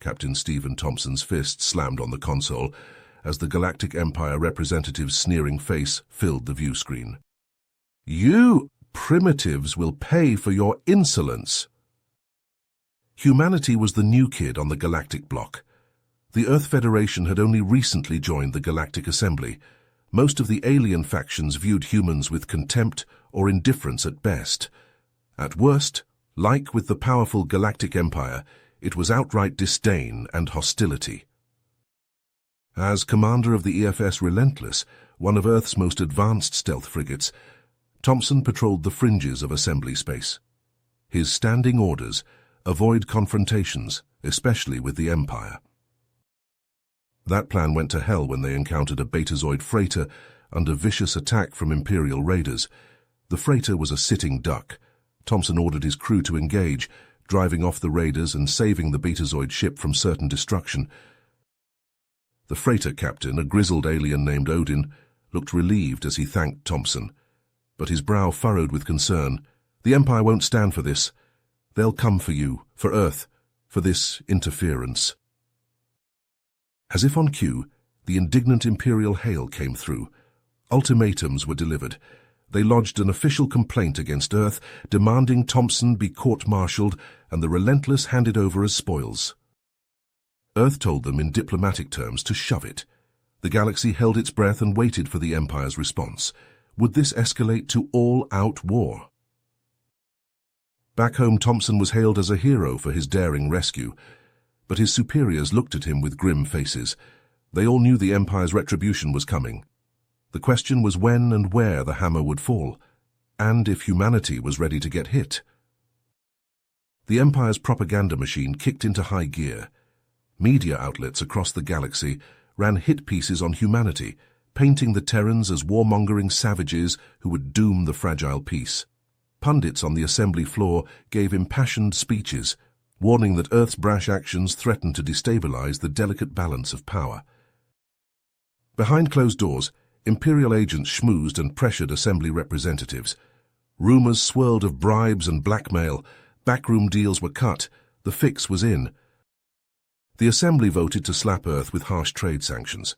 Captain Stephen Thompson's fist slammed on the console as the Galactic Empire representative's sneering face filled the view screen. "You primitives will pay for your insolence." Humanity was the new kid on the Galactic block. The Earth Federation had only recently joined the Galactic Assembly. Most of the alien factions viewed humans with contempt or indifference at best. At worst, like with the powerful Galactic Empire, it was outright disdain and hostility. As commander of the EFS Relentless, one of Earth's most advanced stealth frigates, Thompson patrolled the fringes of assembly space. His standing orders: avoid confrontations, especially with the Empire. That plan went to hell when they encountered a Betazoid freighter under vicious attack from Imperial raiders. The freighter was a sitting duck. Thompson ordered his crew to engage, driving off the raiders and saving the Betazoid ship from certain destruction. The freighter captain, a grizzled alien named Odin, looked relieved as he thanked Thompson, but his brow furrowed with concern. "The Empire won't stand for this. They'll come for you, for Earth, for this interference." As if on cue, the indignant Imperial hail came through. Ultimatums were delivered. They lodged an official complaint against Earth, demanding Thompson be court-martialed and the Relentless handed over as spoils. Earth told them in diplomatic terms to shove it. The galaxy held its breath and waited for the Empire's response. Would this escalate to all-out war? Back home, Thompson was hailed as a hero for his daring rescue, but his superiors looked at him with grim faces. They all knew the Empire's retribution was coming. The question was when and where the hammer would fall, and if humanity was ready to get hit. The Empire's propaganda machine kicked into high gear. Media outlets across the galaxy ran hit pieces on humanity, painting the Terrans as warmongering savages who would doom the fragile peace. Pundits on the assembly floor gave impassioned speeches, warning that Earth's brash actions threatened to destabilize the delicate balance of power. Behind closed doors, Imperial agents schmoozed and pressured assembly representatives. Rumors swirled of bribes and blackmail. Backroom deals were cut. The fix was in. The assembly voted to slap Earth with harsh trade sanctions.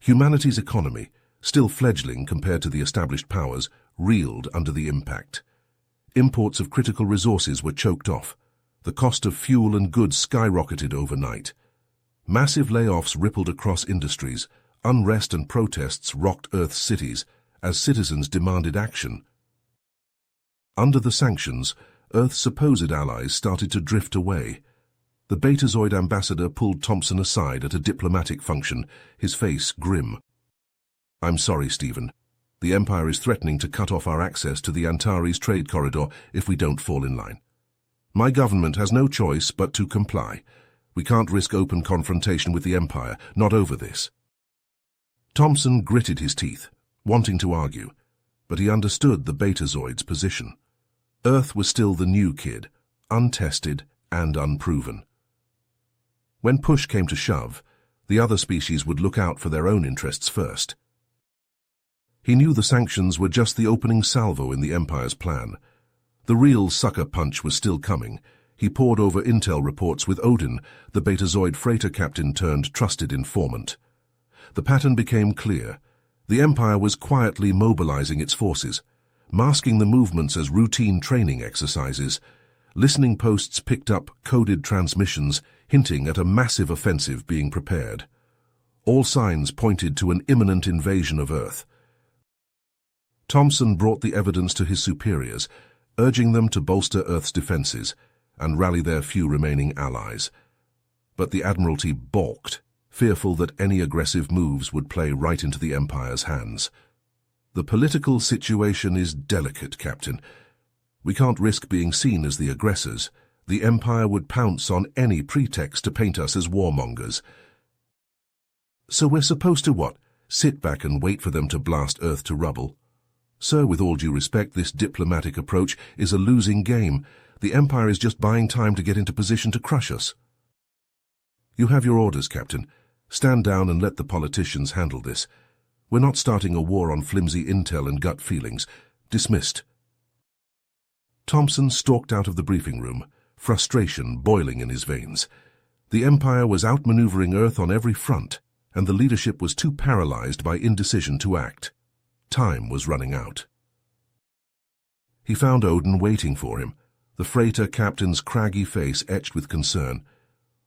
Humanity's economy, still fledgling compared to the established powers, reeled under the impact. Imports of critical resources were choked off. The cost of fuel and goods skyrocketed overnight. Massive layoffs rippled across industries. Unrest and protests rocked Earth's cities as citizens demanded action. Under the sanctions, Earth's supposed allies started to drift away. The Betazoid ambassador pulled Thompson aside at a diplomatic function, his face grim. "I'm sorry, Stephen. The Empire is threatening to cut off our access to the Antares trade corridor if we don't fall in line. My government has no choice but to comply. We can't risk open confrontation with the Empire, not over this." Thompson gritted his teeth, wanting to argue, but he understood the Betazoid's position. Earth was still the new kid, untested and unproven. When push came to shove, the other species would look out for their own interests first. He knew the sanctions were just the opening salvo in the Empire's plan. The real sucker punch was still coming. He pored over intel reports with Odin, the Betazoid freighter captain turned trusted informant. The pattern became clear. The Empire was quietly mobilizing its forces, masking the movements as routine training exercises. Listening posts picked up coded transmissions hinting at a massive offensive being prepared. All signs pointed to an imminent invasion of Earth. Thompson brought the evidence to his superiors, urging them to bolster Earth's defenses and rally their few remaining allies. But the Admiralty balked, fearful that any aggressive moves would play right into the Empire's hands. "The political situation is delicate, Captain. We can't risk being seen as the aggressors. The Empire would pounce on any pretext to paint us as warmongers." "So we're supposed to what? Sit back and wait for them to blast Earth to rubble?" "Sir, with all due respect, this diplomatic approach is a losing game. The Empire is just buying time to get into position to crush us." "You have your orders, Captain. Stand down and let the politicians handle this. We're not starting a war on flimsy intel and gut feelings. Dismissed." Thompson stalked out of the briefing room, frustration boiling in his veins. The Empire was outmaneuvering Earth on every front, and the leadership was too paralyzed by indecision to act. Time was running out. He found Odin waiting for him, the freighter captain's craggy face etched with concern.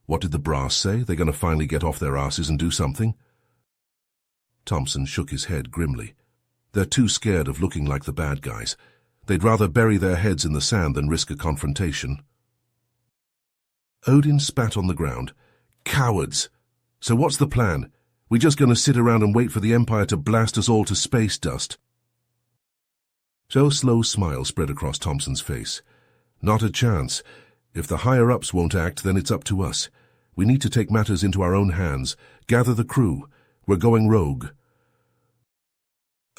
What did the brass say? They're going to finally get off their asses and do something? Thompson shook his head grimly. They're too scared of looking like the bad guys. They'd rather bury their heads in the sand than risk a confrontation. Odin spat on the ground. Cowards! So what's the plan? We just going to sit around and wait for the Empire to blast us all to space dust? Joe's slow smile spread across Thompson's face. Not a chance. If the higher-ups won't act, then it's up to us. We need to take matters into our own hands. Gather the crew. We're going rogue.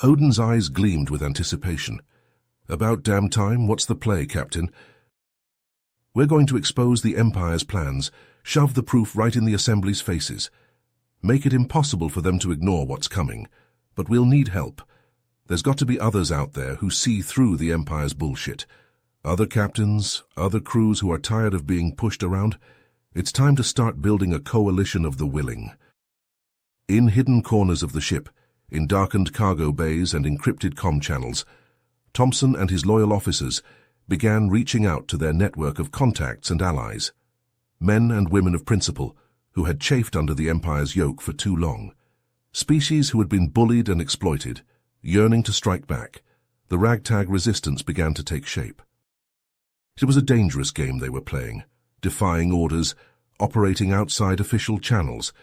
Odin's eyes gleamed with anticipation. About damn time. What's the play, Captain? We're going to expose the Empire's plans, shove the proof right in the Assembly's faces. Make it impossible for them to ignore what's coming. But we'll need help. There's got to be others out there who see through the Empire's bullshit. Other captains, other crews who are tired of being pushed around. It's time to start building a coalition of the willing. In hidden corners of the ship, in darkened cargo bays and encrypted comm channels, Thompson and his loyal officers began reaching out to their network of contacts and allies. Men and women of principle who had chafed under the Empire's yoke for too long. Species who had been bullied and exploited, yearning to strike back. The ragtag resistance began to take shape. It was a dangerous game they were playing, defying orders, operating outside official channels.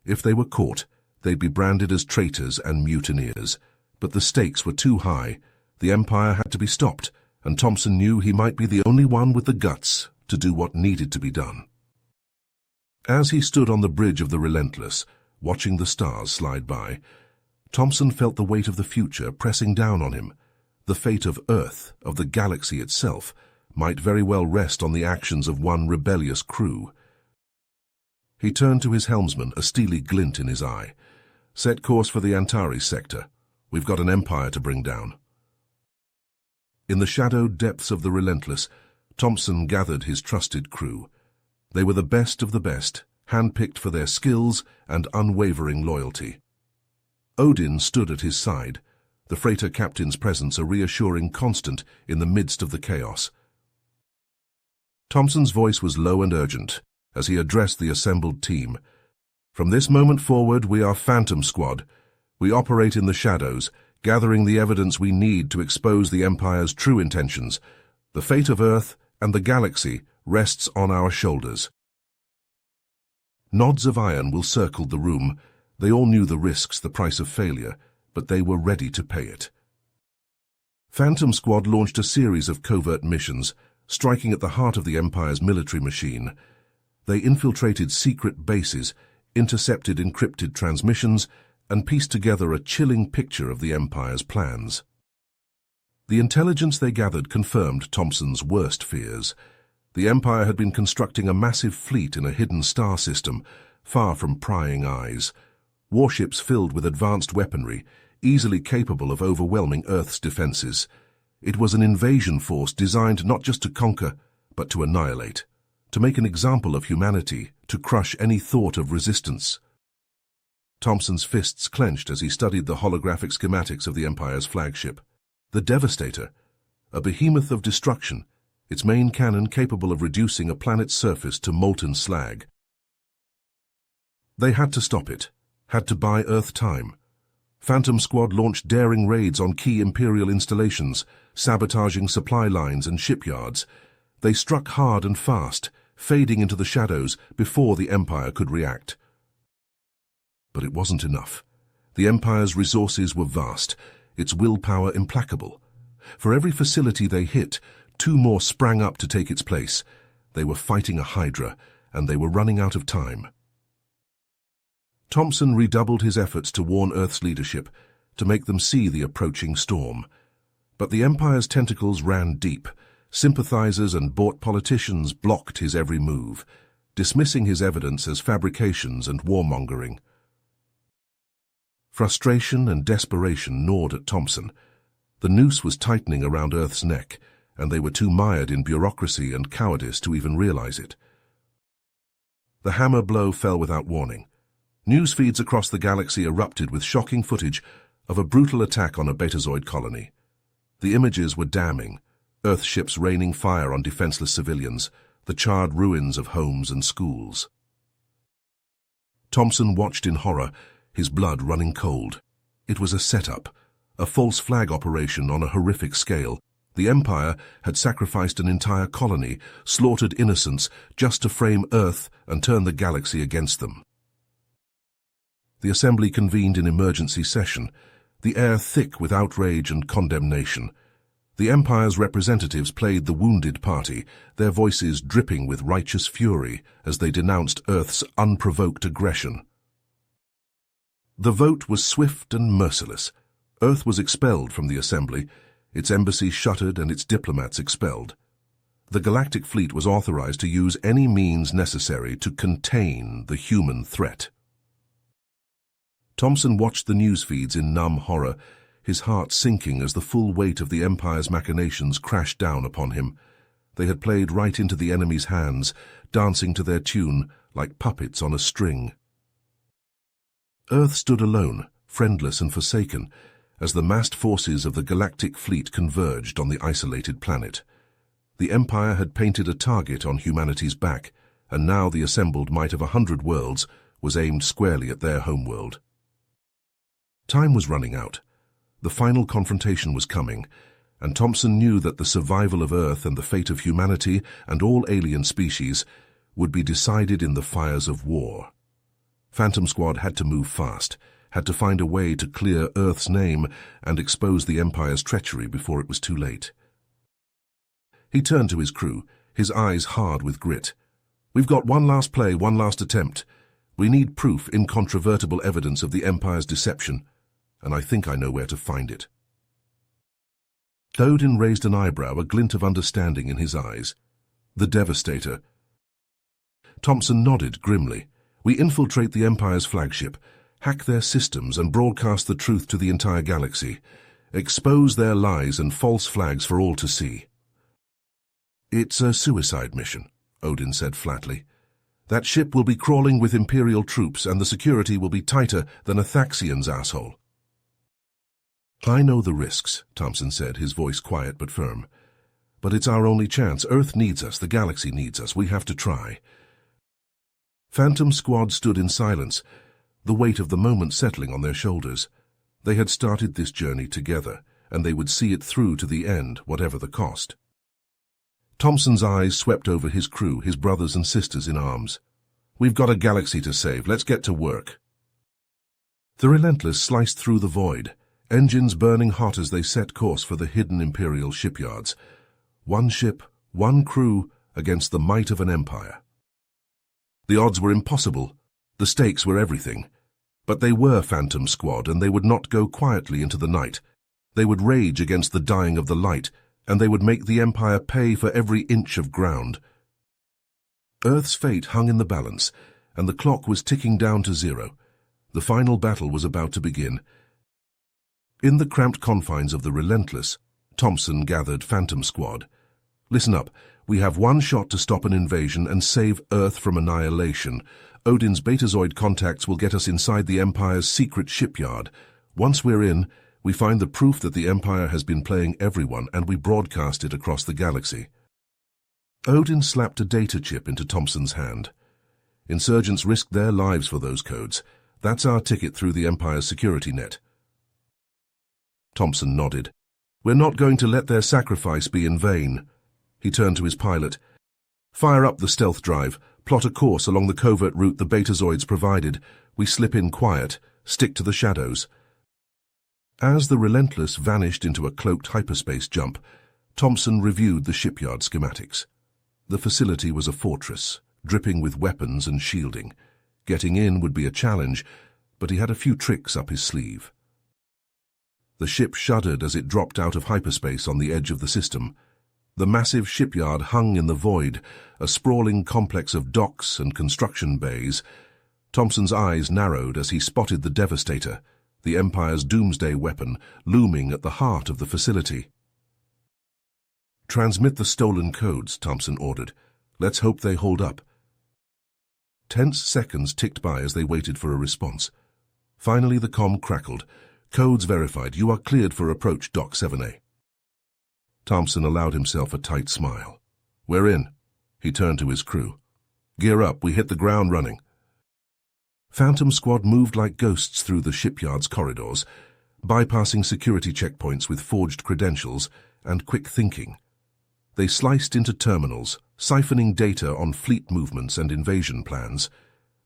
If they were caught, they'd be branded as traitors and mutineers. But the stakes were too high. The Empire had to be stopped, and Thompson knew he might be the only one with the guts to do what needed to be done. As he stood on the bridge of the Relentless, watching the stars slide by, Thompson felt the weight of the future pressing down on him. The fate of Earth, of the galaxy itself, might very well rest on the actions of one rebellious crew. He turned to his helmsman, a steely glint in his eye. Set course for the Antares sector. We've got an Empire to bring down. In the shadowed depths of the Relentless, Thompson gathered his trusted crew. They were the best of the best, handpicked for their skills and unwavering loyalty. Odin stood at his side, the freighter captain's presence a reassuring constant in the midst of the chaos. Thompson's voice was low and urgent as he addressed the assembled team. From this moment forward, we are Phantom Squad. We operate in the shadows, gathering the evidence we need to expose the Empire's true intentions. The fate of Earth and the galaxy rests on our shoulders. Nods of iron circled the room. They all knew the risks, the price of failure, but they were ready to pay it. Phantom Squad launched a series of covert missions, striking at the heart of the Empire's military machine. They infiltrated secret bases, intercepted encrypted transmissions, and pieced together a chilling picture of the Empire's plans. The intelligence they gathered confirmed Thompson's worst fears. The Empire had been constructing a massive fleet in a hidden star system, far from prying eyes. Warships filled with advanced weaponry, easily capable of overwhelming Earth's defenses. It was an invasion force designed not just to conquer, but to annihilate, to make an example of humanity, to crush any thought of resistance. Thompson's fists clenched as he studied the holographic schematics of the Empire's flagship. The Devastator, a behemoth of destruction, its main cannon capable of reducing a planet's surface to molten slag. They had to stop it, had to buy Earth time. Phantom Squad launched daring raids on key Imperial installations, sabotaging supply lines and shipyards. They struck hard and fast, fading into the shadows before the Empire could react. But it wasn't enough. The Empire's resources were vast, its willpower implacable. For every facility they hit, 2 more sprang up to take its place. They were fighting a Hydra, and they were running out of time. Thompson redoubled his efforts to warn Earth's leadership, to make them see the approaching storm. But the Empire's tentacles ran deep. Sympathizers and bought politicians blocked his every move, dismissing his evidence as fabrications and warmongering. Frustration and desperation gnawed at Thompson. The noose was tightening around Earth's neck, and they were too mired in bureaucracy and cowardice to even realize it. The hammer blow fell without warning. News feeds across the galaxy erupted with shocking footage of a brutal attack on a Betazoid colony. The images were damning, Earth ships raining fire on defenseless civilians, the charred ruins of homes and schools. Thompson watched in horror, his blood running cold. It was a setup, a false flag operation on a horrific scale. The Empire had sacrificed an entire colony, slaughtered innocents, just to frame Earth and turn the galaxy against them. The Assembly convened in emergency session, the air thick with outrage and condemnation. The Empire's representatives played the wounded party, their voices dripping with righteous fury as they denounced Earth's unprovoked aggression. The vote was swift and merciless. Earth was expelled from the Assembly, its embassy shuttered and its diplomats expelled. The Galactic fleet was authorized to use any means necessary to contain the human threat. Thompson watched the news feeds in numb horror, his heart sinking as the full weight of the Empire's machinations crashed down upon him. They had played right into the enemy's hands, dancing to their tune like puppets on a string. Earth stood alone, friendless and forsaken, as the massed forces of the Galactic fleet converged on the isolated planet. The Empire had painted a target on humanity's back, and now the assembled might of 100 worlds was aimed squarely at their homeworld. Time was running out. The final confrontation was coming, and Thompson knew that the survival of Earth and the fate of humanity and all alien species would be decided in the fires of war. Phantom Squad had to move fast, had to find a way to clear Earth's name and expose the Empire's treachery before it was too late. He turned to his crew, his eyes hard with grit. "We've got one last play, one last attempt. We need proof, incontrovertible evidence of the Empire's deception, and I think I know where to find it." Odin raised an eyebrow, a glint of understanding in his eyes. "The Devastator." Thompson nodded grimly. "We infiltrate the Empire's flagship, hack their systems and broadcast the truth to the entire galaxy. Expose their lies and false flags for all to see." "It's a suicide mission," Odin said flatly. "That ship will be crawling with Imperial troops and the security will be tighter than a Thaxian's asshole." "I know the risks," Thompson said, his voice quiet but firm. "But it's our only chance. Earth needs us, the galaxy needs us. We have to try." Phantom Squad stood in silence, the weight of the moment settling on their shoulders. They had started this journey together, and they would see it through to the end, whatever the cost. Thompson's eyes swept over his crew, his brothers and sisters in arms. "We've got a galaxy to save. Let's get to work." The Relentless sliced through the void, engines burning hot as they set course for the hidden Imperial shipyards. One ship, one crew, against the might of an empire. The odds were impossible. The stakes were everything. But they were Phantom Squad, and they would not go quietly into the night. They would rage against the dying of the light, and they would make the Empire pay for every inch of ground. Earth's fate hung in the balance, and the clock was ticking down to zero. The final battle was about to begin. In the cramped confines of the Relentless, Thompson gathered Phantom Squad. "Listen up. We have one shot to stop an invasion and save Earth from annihilation. Odin's Betazoid contacts will get us inside the Empire's secret shipyard. Once we're in, we find the proof that the Empire has been playing everyone, and we broadcast it across the galaxy." Odin slapped a data chip into Thompson's hand. "Insurgents risked their lives for those codes. That's our ticket through the Empire's security net." Thompson nodded. "We're not going to let their sacrifice be in vain." He turned to his pilot. "Fire up the stealth drive. Plot a course along the covert route the Betazoids provided. We slip in quiet. Stick to the shadows." As the Relentless vanished into a cloaked hyperspace jump, Thompson reviewed the shipyard schematics. The facility was a fortress, dripping with weapons and shielding. Getting in would be a challenge, but he had a few tricks up his sleeve. The ship shuddered as it dropped out of hyperspace on the edge of the system. The massive shipyard hung in the void, a sprawling complex of docks and construction bays. Thompson's eyes narrowed as he spotted the Devastator, the Empire's doomsday weapon, looming at the heart of the facility. "Transmit the stolen codes," Thompson ordered. "Let's hope they hold up." Tense seconds ticked by as they waited for a response. Finally, the comm crackled. Codes verified. You are cleared for approach, Dock 7A. Thompson allowed himself a tight smile. We're in. He turned to his crew. Gear up. We hit the ground running. Phantom Squad moved like ghosts through the shipyard's corridors, bypassing security checkpoints with forged credentials and quick thinking. They sliced into terminals, siphoning data on fleet movements and invasion plans.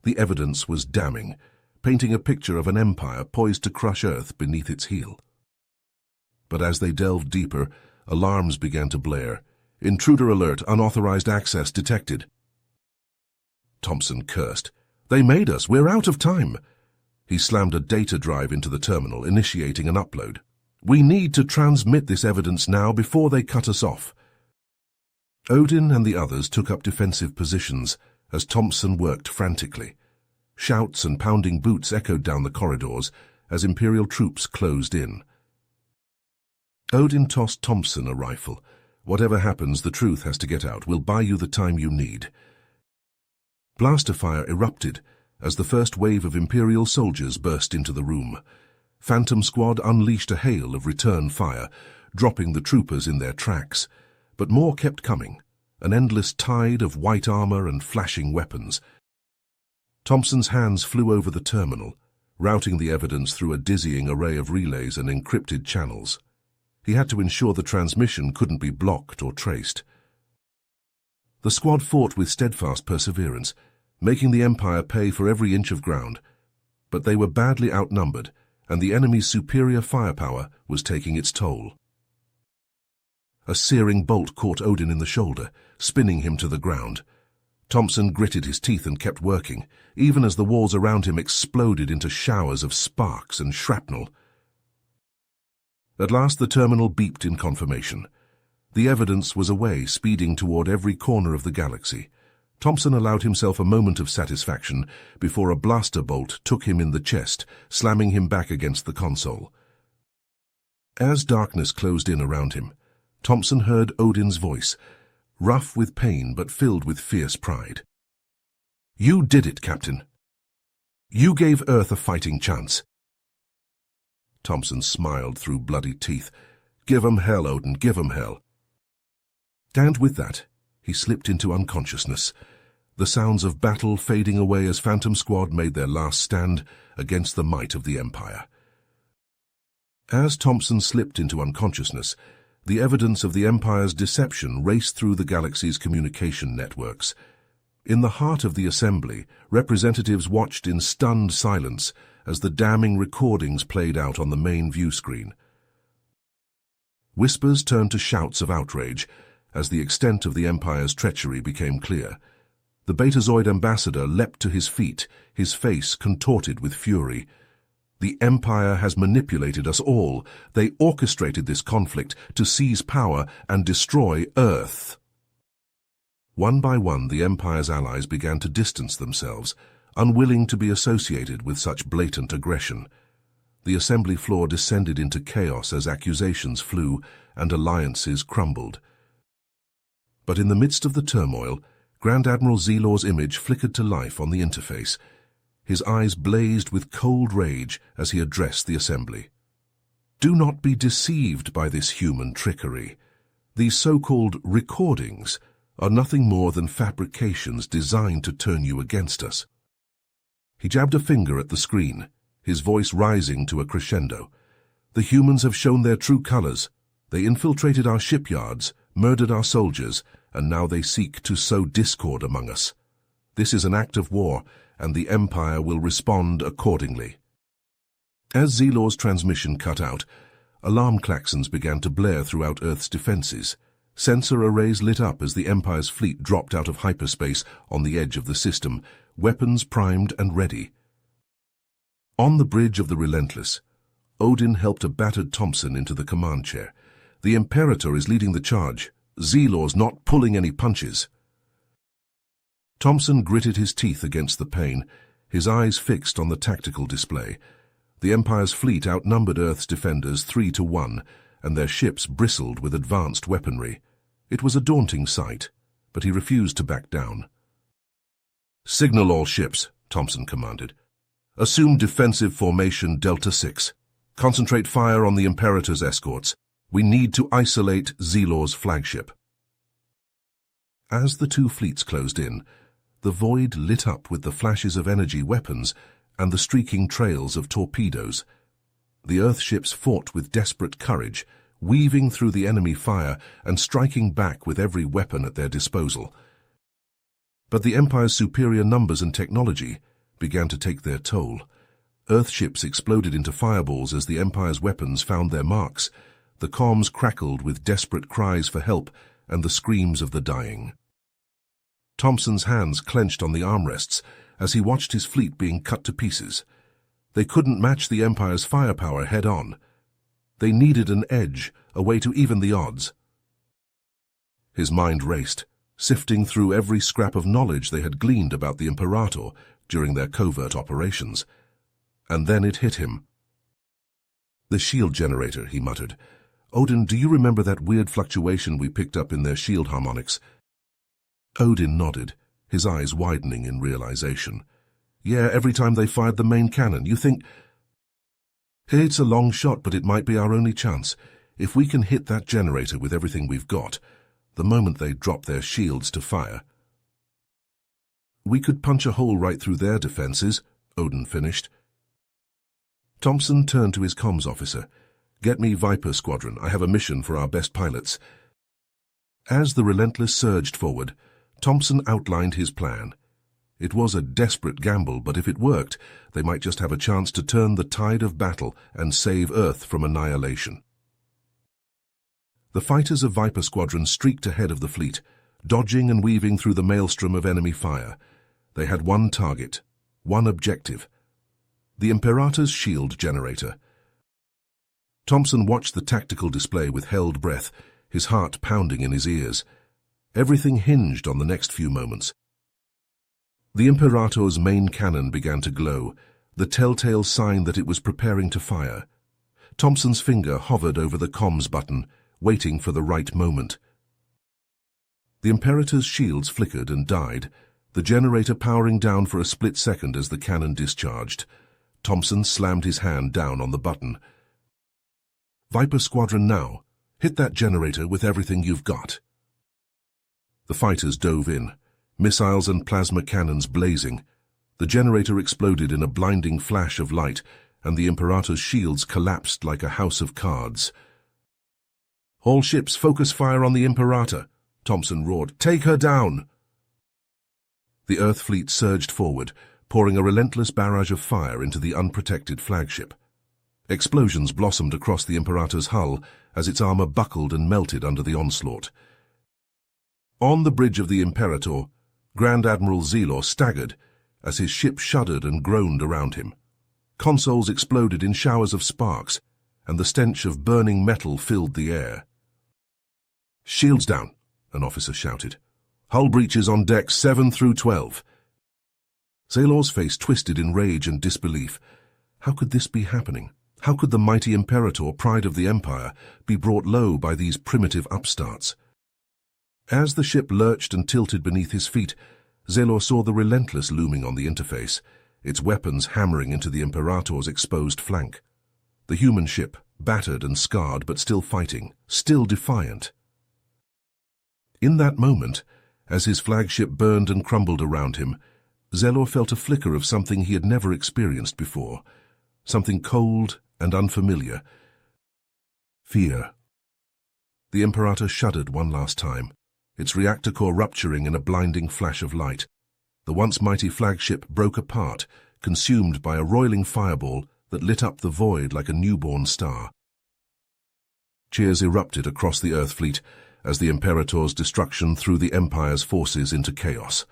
The evidence was damning, painting a picture of an empire poised to crush Earth beneath its heel. But as they delved deeper, alarms began to blare. Intruder alert, unauthorized access detected. Thompson cursed. They made us. We're out of time. He slammed a data drive into the terminal, initiating an upload. We need to transmit this evidence now before they cut us off. Odin and the others took up defensive positions as Thompson worked frantically. Shouts and pounding boots echoed down the corridors as Imperial troops closed in. Odin tossed Thompson a rifle. Whatever happens, the truth has to get out. We'll buy you the time you need. Blaster fire erupted as the first wave of Imperial soldiers burst into the room. Phantom Squad unleashed a hail of return fire, dropping the troopers in their tracks. But more kept coming, an endless tide of white armor and flashing weapons. Thompson's hands flew over the terminal, routing the evidence through a dizzying array of relays and encrypted channels. He had to ensure the transmission couldn't be blocked or traced. The squad fought with steadfast perseverance, making the Empire pay for every inch of ground. But they were badly outnumbered, and the enemy's superior firepower was taking its toll. A searing bolt caught Odin in the shoulder, spinning him to the ground. Thompson gritted his teeth and kept working, even as the walls around him exploded into showers of sparks and shrapnel. At last the terminal beeped in confirmation. The evidence was away, speeding toward every corner of the galaxy. Thompson allowed himself a moment of satisfaction before a blaster bolt took him in the chest, slamming him back against the console. As darkness closed in around him, Thompson heard Odin's voice, rough with pain but filled with fierce pride. You did it, Captain. You gave Earth a fighting chance. Thompson smiled through bloody teeth. Give 'em hell, Odin, give 'em hell. And with that, he slipped into unconsciousness, the sounds of battle fading away as Phantom Squad made their last stand against the might of the Empire. As Thompson slipped into unconsciousness, the evidence of the Empire's deception raced through the galaxy's communication networks. In the heart of the assembly, representatives watched in stunned silence as the damning recordings played out on the main view screen. Whispers turned to shouts of outrage as the extent of the Empire's treachery became clear. The Betazoid ambassador leapt to his feet, his face contorted with fury. The Empire has manipulated us all. They orchestrated this conflict to seize power and destroy Earth. One by one, the Empire's allies began to distance themselves, unwilling to be associated with such blatant aggression. The assembly floor descended into chaos as accusations flew and alliances crumbled. But in the midst of the turmoil, Grand Admiral Zelor's image flickered to life on the interface. His eyes blazed with cold rage as he addressed the assembly. Do not be deceived by this human trickery. These so-called recordings are nothing more than fabrications designed to turn you against us. He jabbed a finger at the screen, his voice rising to a crescendo. The humans have shown their true colors. They infiltrated our shipyards, murdered our soldiers, and now they seek to sow discord among us. This is an act of war, and the Empire will respond accordingly. As Zelor's transmission cut out, alarm klaxons began to blare throughout Earth's defenses. Sensor arrays lit up as the Empire's fleet dropped out of hyperspace on the edge of the system, weapons primed and ready. On the bridge of the Relentless, Odin helped a battered Thompson into the command chair. The Imperator is leading the charge. Zelor's not pulling any punches. Thompson gritted his teeth against the pain, his eyes fixed on the tactical display. The Empire's fleet outnumbered Earth's defenders 3-1, and their ships bristled with advanced weaponry. It was a daunting sight, but he refused to back down. Signal all ships, Thompson commanded. Assume defensive formation Delta 6. Concentrate fire on the Imperator's escorts. We need to isolate Zelor's flagship. As the two fleets closed in, the void lit up with the flashes of energy weapons and the streaking trails of torpedoes. The Earthships fought with desperate courage, weaving through the enemy fire and striking back with every weapon at their disposal. But the Empire's superior numbers and technology began to take their toll. Earthships exploded into fireballs as the Empire's weapons found their marks. The comms crackled with desperate cries for help and the screams of the dying. Thompson's hands clenched on the armrests as he watched his fleet being cut to pieces. They couldn't match the Empire's firepower head-on. They needed an edge, a way to even the odds. His mind raced, sifting through every scrap of knowledge they had gleaned about the Imperator during their covert operations. And then it hit him. "The shield generator," he muttered. "Odin, do you remember that weird fluctuation we picked up in their shield harmonics?" Odin nodded, his eyes widening in realization. "Yeah, every time they fired the main cannon. You think—" "It's a long shot, but it might be our only chance. If we can hit that generator with everything we've got, the moment they drop their shields to fire." "We could punch a hole right through their defenses," Odin finished. Thompson turned to his comms officer. "Get me Viper Squadron. I have a mission for our best pilots." As the Relentless surged forward, Thompson outlined his plan. It was a desperate gamble, but if it worked, they might just have a chance to turn the tide of battle and save Earth from annihilation. The fighters of Viper Squadron streaked ahead of the fleet, dodging and weaving through the maelstrom of enemy fire. They had one target, one objective: the Imperator's shield generator. Thompson watched the tactical display with held breath, his heart pounding in his ears. Everything hinged on the next few moments. The Imperator's main cannon began to glow, the telltale sign that it was preparing to fire. Thompson's finger hovered over the comms button, waiting for the right moment. The Imperator's shields flickered and died, the generator powering down for a split second as the cannon discharged. Thompson slammed his hand down on the button. "Viper Squadron now. Hit that generator with everything you've got." The fighters dove in, missiles and plasma cannons blazing. The generator exploded in a blinding flash of light, and the Imperator's shields collapsed like a house of cards. "All ships focus fire on the Imperator," Thompson roared. "Take her down!" The Earth fleet surged forward, pouring a relentless barrage of fire into the unprotected flagship. Explosions blossomed across the Imperator's hull as its armor buckled and melted under the onslaught. On the bridge of the Imperator, Grand Admiral Zelor staggered as his ship shuddered and groaned around him. Consoles exploded in showers of sparks, and the stench of burning metal filled the air. "Shields down," an officer shouted. "Hull breaches on decks 7 through 12. Zelor's face twisted in rage and disbelief. How could this be happening? How could the mighty Imperator, pride of the Empire, be brought low by these primitive upstarts? As the ship lurched and tilted beneath his feet, Zelor saw the Relentless looming on the interface, its weapons hammering into the Imperator's exposed flank. The human ship, battered and scarred but still fighting, still defiant. In that moment, as his flagship burned and crumbled around him, Zelor felt a flicker of something he had never experienced before, something cold and unfamiliar. Fear. The Imperator shuddered one last time, its reactor core rupturing in a blinding flash of light. The once mighty flagship broke apart, consumed by a roiling fireball that lit up the void like a newborn star. Cheers erupted across the Earth fleet as the Imperator's destruction threw the Empire's forces into chaos.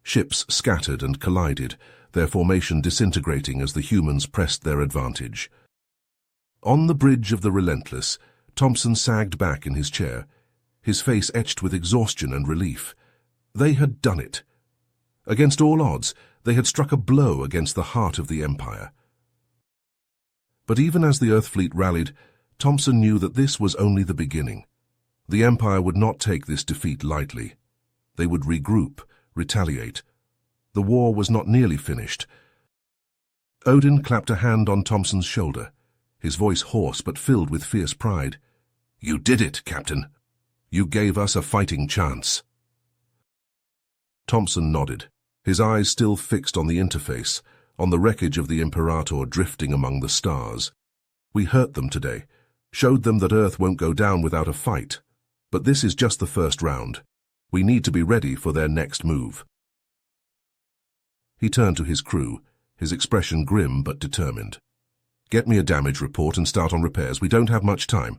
Ships scattered and collided, their formation disintegrating as the humans pressed their advantage. On the bridge of the Relentless, Thompson sagged back in his chair, his face etched with exhaustion and relief. They had done it. Against all odds, they had struck a blow against the heart of the Empire. But even as the Earth fleet rallied, Thompson knew that this was only the beginning. The Empire would not take this defeat lightly. They would regroup, retaliate. The war was not nearly finished. Odin clapped a hand on Thompson's shoulder, his voice hoarse but filled with fierce pride. "You did it, Captain. You gave us a fighting chance." Thompson nodded, his eyes still fixed on the interface, on the wreckage of the Imperator drifting among the stars. "We hurt them today, showed them that Earth won't go down without a fight. But this is just the first round. We need to be ready for their next move." He turned to his crew, his expression grim but determined. "Get me a damage report and start on repairs. We don't have much time.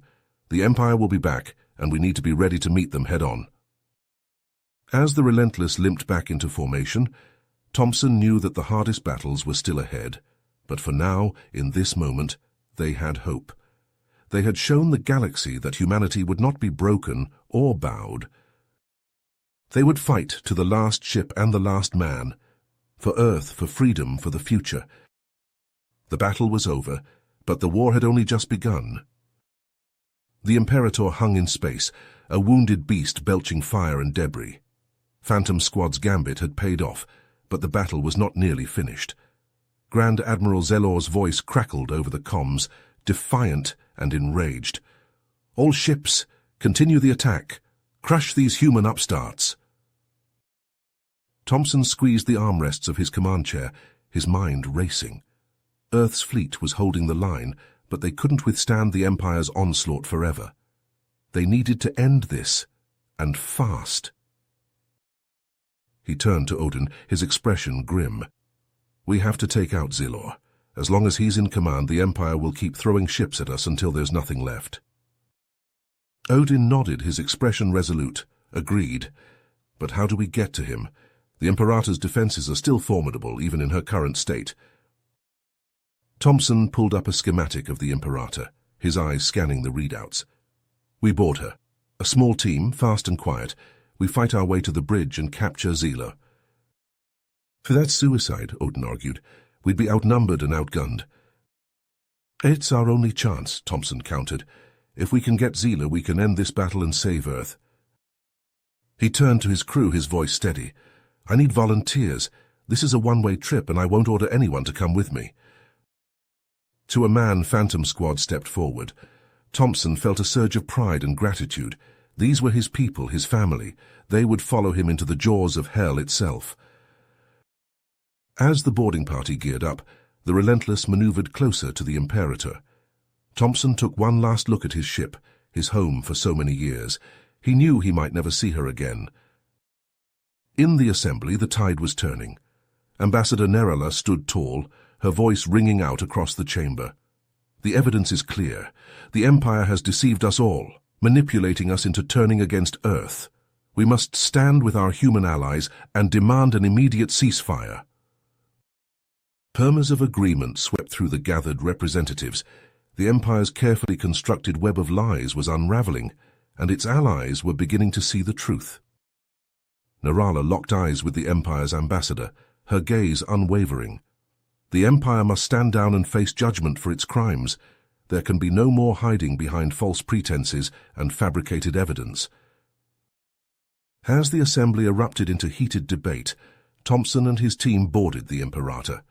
The Empire will be back, and we need to be ready to meet them head-on." As the Relentless limped back into formation, Thompson knew that the hardest battles were still ahead. But for now, in this moment, they had hope. They had shown the galaxy that humanity would not be broken or bowed. They would fight to the last ship and the last man, for Earth, for freedom, for the future. The battle was over, but the war had only just begun. The Imperator hung in space, a wounded beast belching fire and debris. Phantom Squad's gambit had paid off, but the battle was not nearly finished. Grand Admiral Zelor's voice crackled over the comms, defiant and enraged. "All ships, continue the attack. Crush these human upstarts." Thompson squeezed the armrests of his command chair, his mind racing. Earth's fleet was holding the line, but they couldn't withstand the Empire's onslaught forever. They needed to end this, and fast. He turned to Odin, his expression grim. "We have to take out Zelor. As long as he's in command, the Empire will keep throwing ships at us until there's nothing left." Odin nodded, his expression resolute. "Agreed. But how do we get to him? The Imperator's defenses are still formidable, even in her current state." Thompson pulled up a schematic of the Imperator, his eyes scanning the readouts. "We board her. A small team, fast and quiet. We fight our way to the bridge and capture Zelor." "That's suicide," Odin argued. "We'd be outnumbered and outgunned." "It's our only chance," Thompson countered. "If we can get Zelor, we can end this battle and save Earth." He turned to his crew, his voice steady. "I need volunteers. This is a one-way trip, and I won't order anyone to come with me." To a man, Phantom Squad stepped forward. Thompson felt a surge of pride and gratitude. These were his people, his family. They would follow him into the jaws of hell itself. As the boarding party geared up, the Relentless maneuvered closer to the Imperator. Thompson took one last look at his ship, his home for so many years. He knew he might never see her again. In the assembly, the tide was turning. Ambassador Nerala stood tall, her voice ringing out across the chamber. "The evidence is clear. The Empire has deceived us all, manipulating us into turning against Earth. We must stand with our human allies and demand an immediate ceasefire." Murmurs of agreement swept through the gathered representatives. The Empire's carefully constructed web of lies was unraveling, and its allies were beginning to see the truth. Nerala locked eyes with the Empire's ambassador, her gaze unwavering. The Empire must stand down and face judgment for its crimes. There can be no more hiding behind false pretenses and fabricated evidence. As the assembly erupted into heated debate, Thompson and his team boarded the Imperator.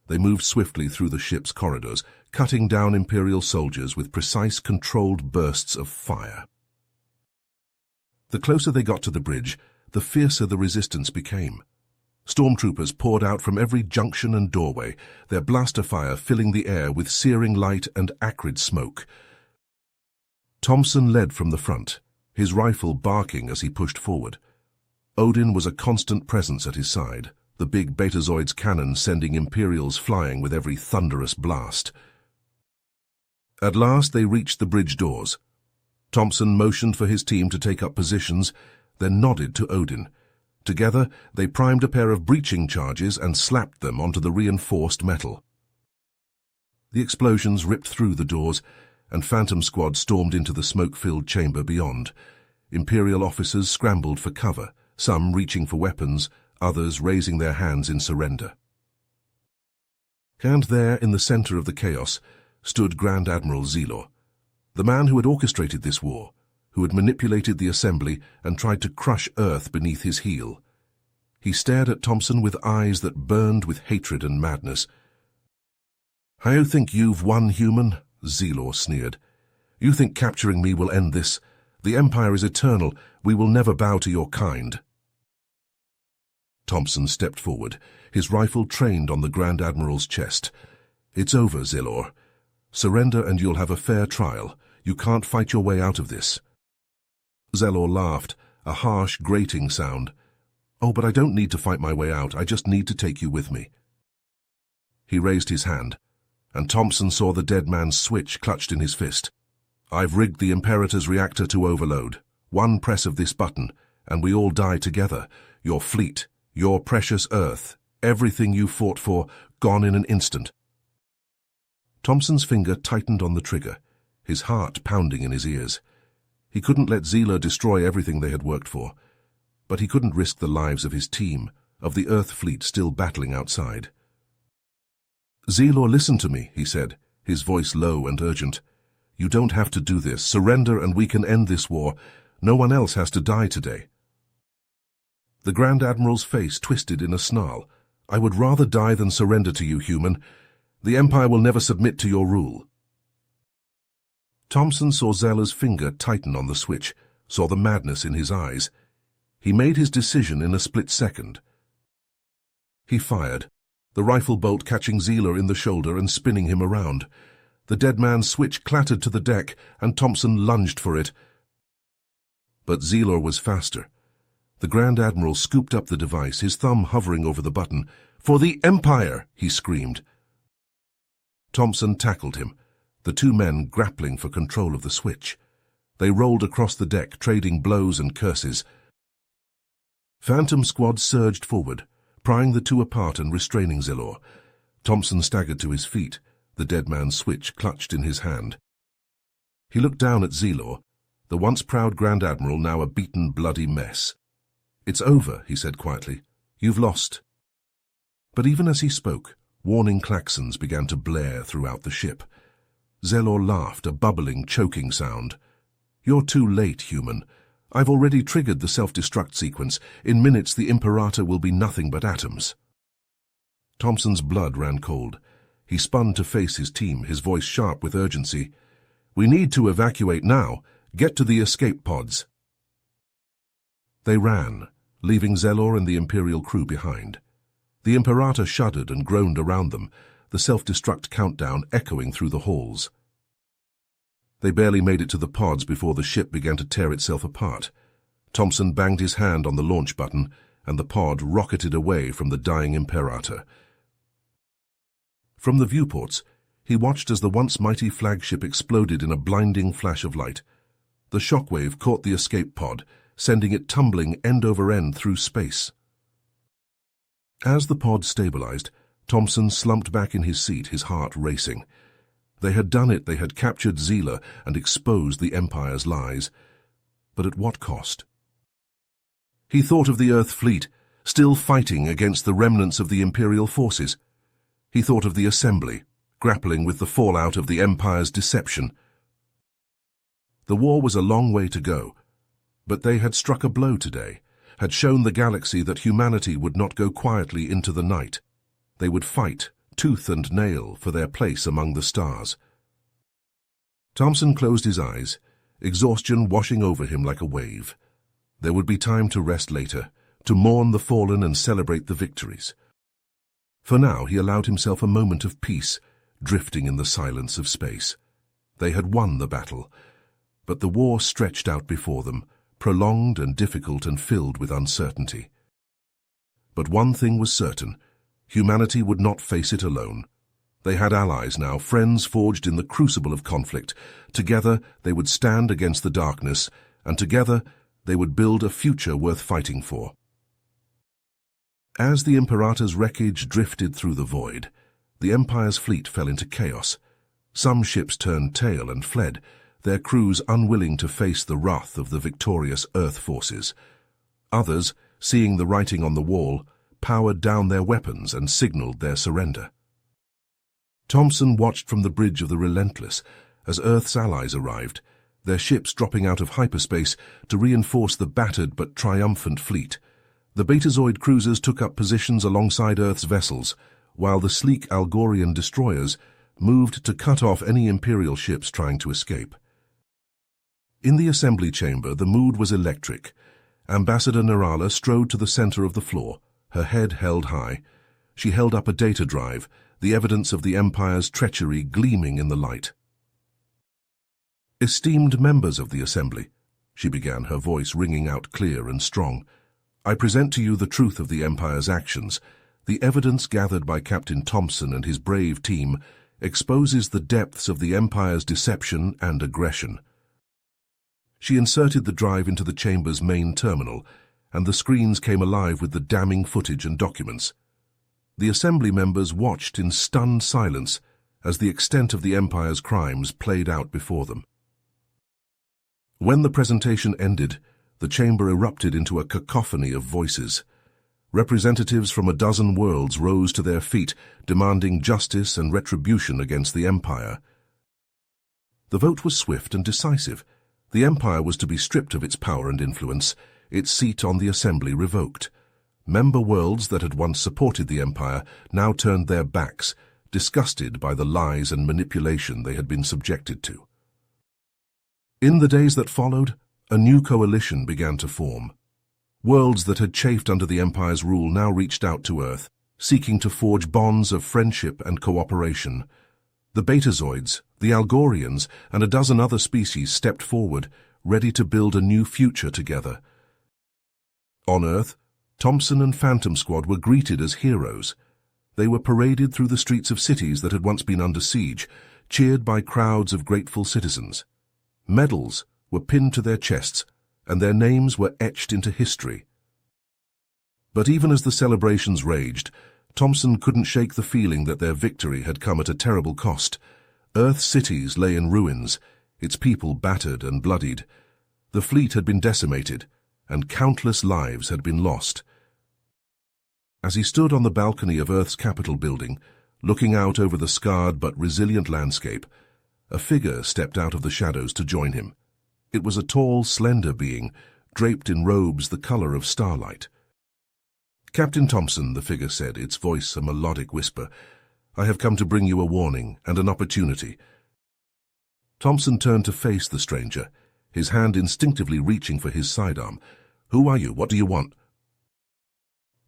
They moved swiftly through the ship's corridors, cutting down Imperial soldiers with precise, controlled bursts of fire. The closer they got to the bridge, the fiercer the resistance became. Stormtroopers poured out from every junction and doorway, their blaster fire filling the air with searing light and acrid smoke. Thompson led from the front, his rifle barking as he pushed forward. Odin was a constant presence at his side, the big Betazoid's cannon sending Imperials flying with every thunderous blast. At last they reached the bridge doors. Thompson motioned for his team to take up positions, then nodded to Odin. Together, they primed a pair of breaching charges and slapped them onto the reinforced metal. The explosions ripped through the doors, and Phantom Squad stormed into the smoke-filled chamber beyond. Imperial officers scrambled for cover, some reaching for weapons, others raising their hands in surrender. And there, in the center of the chaos, stood Grand Admiral Zelor, the man who had orchestrated this war, who had manipulated the assembly and tried to crush Earth beneath his heel. He stared at Thompson with eyes that burned with hatred and madness. "I think you've won, human," Zelor sneered. "You think capturing me will end this? The Empire is eternal. We will never bow to your kind." Thompson stepped forward, his rifle trained on the Grand Admiral's chest. "It's over, Zelor. Surrender and you'll have a fair trial. You can't fight your way out of this." Zelor laughed, a harsh, grating sound. "Oh, but I don't need to fight my way out. I just need to take you with me." He raised his hand, and Thompson saw the dead man's switch clutched in his fist. "I've rigged the Imperator's reactor to overload. One press of this button, and we all die together. Your fleet, your precious Earth, everything you fought for, gone in an instant." Thompson's finger tightened on the trigger, his heart pounding in his ears. He couldn't let Zelor destroy everything they had worked for, but he couldn't risk the lives of his team, of the Earth fleet still battling outside. "Zelor, listen to me," he said, his voice low and urgent. "You don't have to do this. Surrender and we can end this war. No one else has to die today." The Grand Admiral's face twisted in a snarl. "I would rather die than surrender to you, human. The Empire will never submit to your rule." Thompson saw Zelor's finger tighten on the switch, saw the madness in his eyes. He made his decision in a split second. He fired, the rifle bolt catching Zelor in the shoulder and spinning him around. The dead man's switch clattered to the deck, and Thompson lunged for it. But Zelor was faster. The Grand Admiral scooped up the device, his thumb hovering over the button. "For the Empire!" he screamed. Thompson tackled him, the two men grappling for control of the switch. They rolled across the deck, trading blows and curses. Phantom Squad surged forward, prying the two apart and restraining Zelor. Thompson staggered to his feet, the dead man's switch clutched in his hand. He looked down at Zelor, the once proud Grand Admiral now a beaten, bloody mess. "It's over," he said quietly. "You've lost." But even as he spoke, warning klaxons began to blare throughout the ship. Zelor laughed, a bubbling, choking sound. "You're too late, human. I've already triggered the self-destruct sequence. In minutes the Imperator will be nothing but atoms." Thompson's blood ran cold. He spun to face his team, his voice sharp with urgency. "We need to evacuate now. Get to the escape pods." They ran, leaving Zelor and the Imperial crew behind. The Imperator shuddered and groaned around them, the self-destruct countdown echoing through the halls. They barely made it to the pods before the ship began to tear itself apart. Thompson banged his hand on the launch button, and the pod rocketed away from the dying Imperator. From the viewports, he watched as the once mighty flagship exploded in a blinding flash of light. The shockwave caught the escape pod, sending it tumbling end over end through space. As the pod stabilized, Thompson slumped back in his seat, his heart racing. They had done it, they had captured Zelor and exposed the Empire's lies. But at what cost? He thought of the Earth fleet, still fighting against the remnants of the Imperial forces. He thought of the Assembly, grappling with the fallout of the Empire's deception. The war was a long way to go, but they had struck a blow today, had shown the galaxy that humanity would not go quietly into the night. They would fight, tooth and nail, for their place among the stars. Thompson closed his eyes, exhaustion washing over him like a wave. There would be time to rest later, to mourn the fallen and celebrate the victories. For now he allowed himself a moment of peace, drifting in the silence of space. They had won the battle, but the war stretched out before them, prolonged and difficult and filled with uncertainty. But one thing was certain: humanity would not face it alone. They had allies now, friends forged in the crucible of conflict. Together they would stand against the darkness, and together they would build a future worth fighting for. As the Imperator's wreckage drifted through the void, the Empire's fleet fell into chaos. Some ships turned tail and fled, their crews unwilling to face the wrath of the victorious Earth forces. Others, seeing the writing on the wall, powered down their weapons and signaled their surrender. Thompson watched from the bridge of the Relentless as Earth's allies arrived, their ships dropping out of hyperspace to reinforce the battered but triumphant fleet. The Betazoid cruisers took up positions alongside Earth's vessels, while the sleek Algorian destroyers moved to cut off any Imperial ships trying to escape. In the assembly chamber, the mood was electric. Ambassador Nerala strode to the center of the floor, her head held high. She held up a data drive, the evidence of the Empire's treachery gleaming in the light. "Esteemed members of the Assembly," she began, her voice ringing out clear and strong, "I present to you the truth of the Empire's actions. The evidence gathered by Captain Thompson and his brave team exposes the depths of the Empire's deception and aggression." She inserted the drive into the chamber's main terminal, and the screens came alive with the damning footage and documents. The Assembly members watched in stunned silence as the extent of the Empire's crimes played out before them. When the presentation ended, the chamber erupted into a cacophony of voices. Representatives from a dozen worlds rose to their feet, demanding justice and retribution against the Empire. The vote was swift and decisive. The Empire was to be stripped of its power and influence, its seat on the Assembly revoked. Member worlds that had once supported the Empire now turned their backs, disgusted by the lies and manipulation they had been subjected to. In the days that followed, a new coalition began to form. Worlds that had chafed under the Empire's rule now reached out to Earth, seeking to forge bonds of friendship and cooperation. The Betazoids, the Algorians, and a dozen other species stepped forward, ready to build a new future together. On Earth, Thompson and Phantom Squad were greeted as heroes. They were paraded through the streets of cities that had once been under siege, cheered by crowds of grateful citizens. Medals were pinned to their chests, and their names were etched into history. But even as the celebrations raged, Thompson couldn't shake the feeling that their victory had come at a terrible cost. Earth's cities lay in ruins, its people battered and bloodied. The fleet had been decimated, and countless lives had been lost. As he stood on the balcony of Earth's Capitol building, looking out over the scarred but resilient landscape, a figure stepped out of the shadows to join him. It was a tall, slender being, draped in robes the color of starlight. "Captain Thompson," the figure said, its voice a melodic whisper, "I have come to bring you a warning and an opportunity." Thompson turned to face the stranger, his hand instinctively reaching for his sidearm. "Who are you? What do you want?"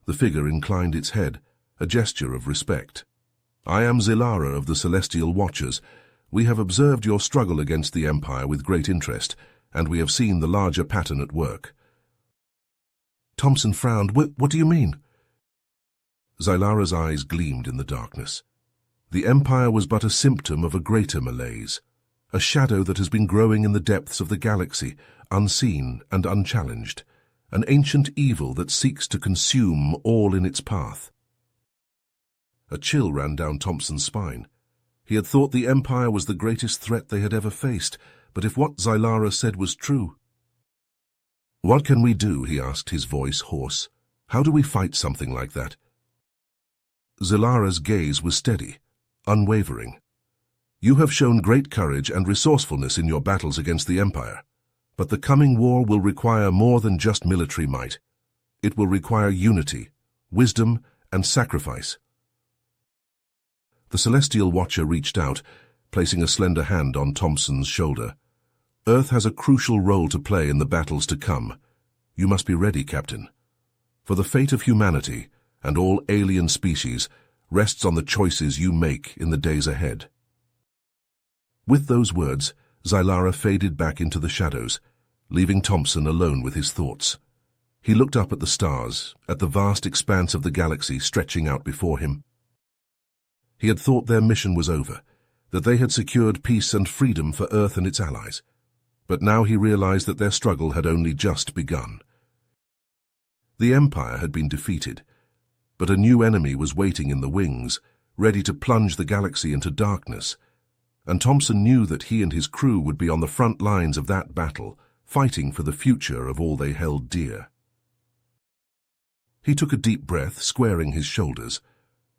The figure inclined its head, a gesture of respect. "I am Zilara of the Celestial Watchers. We have observed your struggle against the Empire with great interest, and we have seen the larger pattern at work." Thompson frowned. What do you mean?" Zylara's eyes gleamed in the darkness. The Empire was but a symptom of a greater malaise, a shadow that has been growing in the depths of the galaxy, unseen and unchallenged, an ancient evil that seeks to consume all in its path. A chill ran down Thompson's spine. He had thought the Empire was the greatest threat they had ever faced, but if what Zylara said was true... "What can we do?" he asked, his voice hoarse. "How do we fight something like that?" Zylara's gaze was steady, unwavering. "You have shown great courage and resourcefulness in your battles against the Empire, but the coming war will require more than just military might. It will require unity, wisdom, and sacrifice." The Celestial Watcher reached out, placing a slender hand on Thompson's shoulder. "Earth has a crucial role to play in the battles to come. You must be ready, Captain. For the fate of humanity, and all alien species, rests on the choices you make in the days ahead." With those words, Zylara faded back into the shadows, leaving Thompson alone with his thoughts. He looked up at the stars, at the vast expanse of the galaxy stretching out before him. He had thought their mission was over, that they had secured peace and freedom for Earth and its allies. But now he realized that their struggle had only just begun. The Empire had been defeated, but a new enemy was waiting in the wings, ready to plunge the galaxy into darkness. And Thompson knew that he and his crew would be on the front lines of that battle, fighting for the future of all they held dear. He took a deep breath, squaring his shoulders.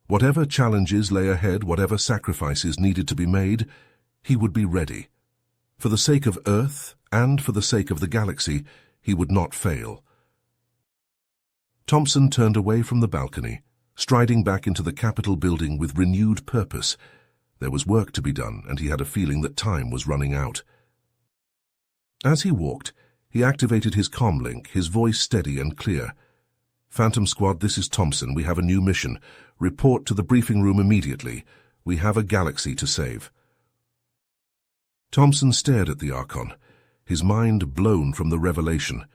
Whatever challenges lay ahead, whatever sacrifices needed to be made, he would be ready. For the sake of Earth, and for the sake of the galaxy, he would not fail. Thompson turned away from the balcony, striding back into the Capitol building with renewed purpose. There was work to be done, and he had a feeling that time was running out. As he walked, he activated his comlink, his voice steady and clear. "Phantom Squad, this is Thompson. We have a new mission. Report to the briefing room immediately. We have a galaxy to save." Thompson stared at the Archon, his mind blown from the revelation.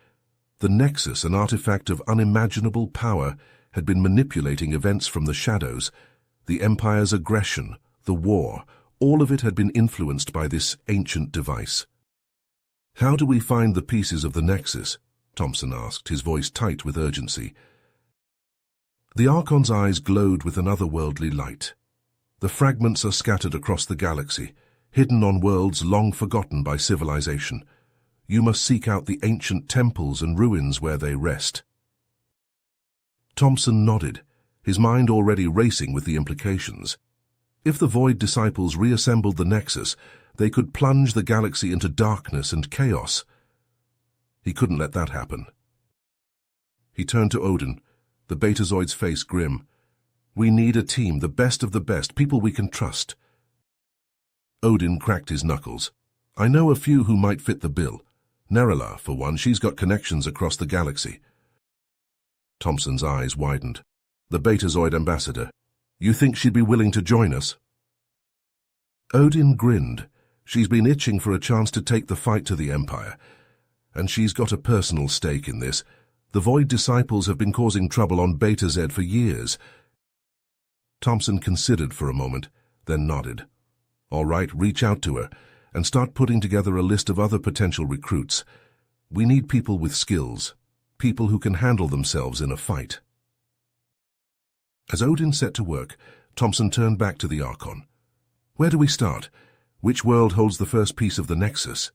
The Nexus, an artifact of unimaginable power, had been manipulating events from the shadows. The Empire's aggression, the war, all of it had been influenced by this ancient device. "How do we find the pieces of the Nexus?" Thompson asked, his voice tight with urgency. The Archon's eyes glowed with an otherworldly light. "The fragments are scattered across the galaxy, hidden on worlds long forgotten by civilization. You must seek out the ancient temples and ruins where they rest." Thompson nodded, his mind already racing with the implications. If the Void Disciples reassembled the Nexus, they could plunge the galaxy into darkness and chaos. He couldn't let that happen. He turned to Odin, the Betazoid's face grim. "We need a team, the best of the best, people we can trust." Odin cracked his knuckles. "I know a few who might fit the bill. Nerala, for one, she's got connections across the galaxy." Thompson's eyes widened. "The Betazoid ambassador. You think she'd be willing to join us?" Odin grinned. "She's been itching for a chance to take the fight to the Empire. And she's got a personal stake in this. The Void Disciples have been causing trouble on Beta Z for years." Thompson considered for a moment, then nodded. "All right, reach out to her, and start putting together a list of other potential recruits. We need people with skills, people who can handle themselves in a fight." As Odin set to work, Thompson turned back to the Archon. "Where do we start? Which world holds the first piece of the Nexus?"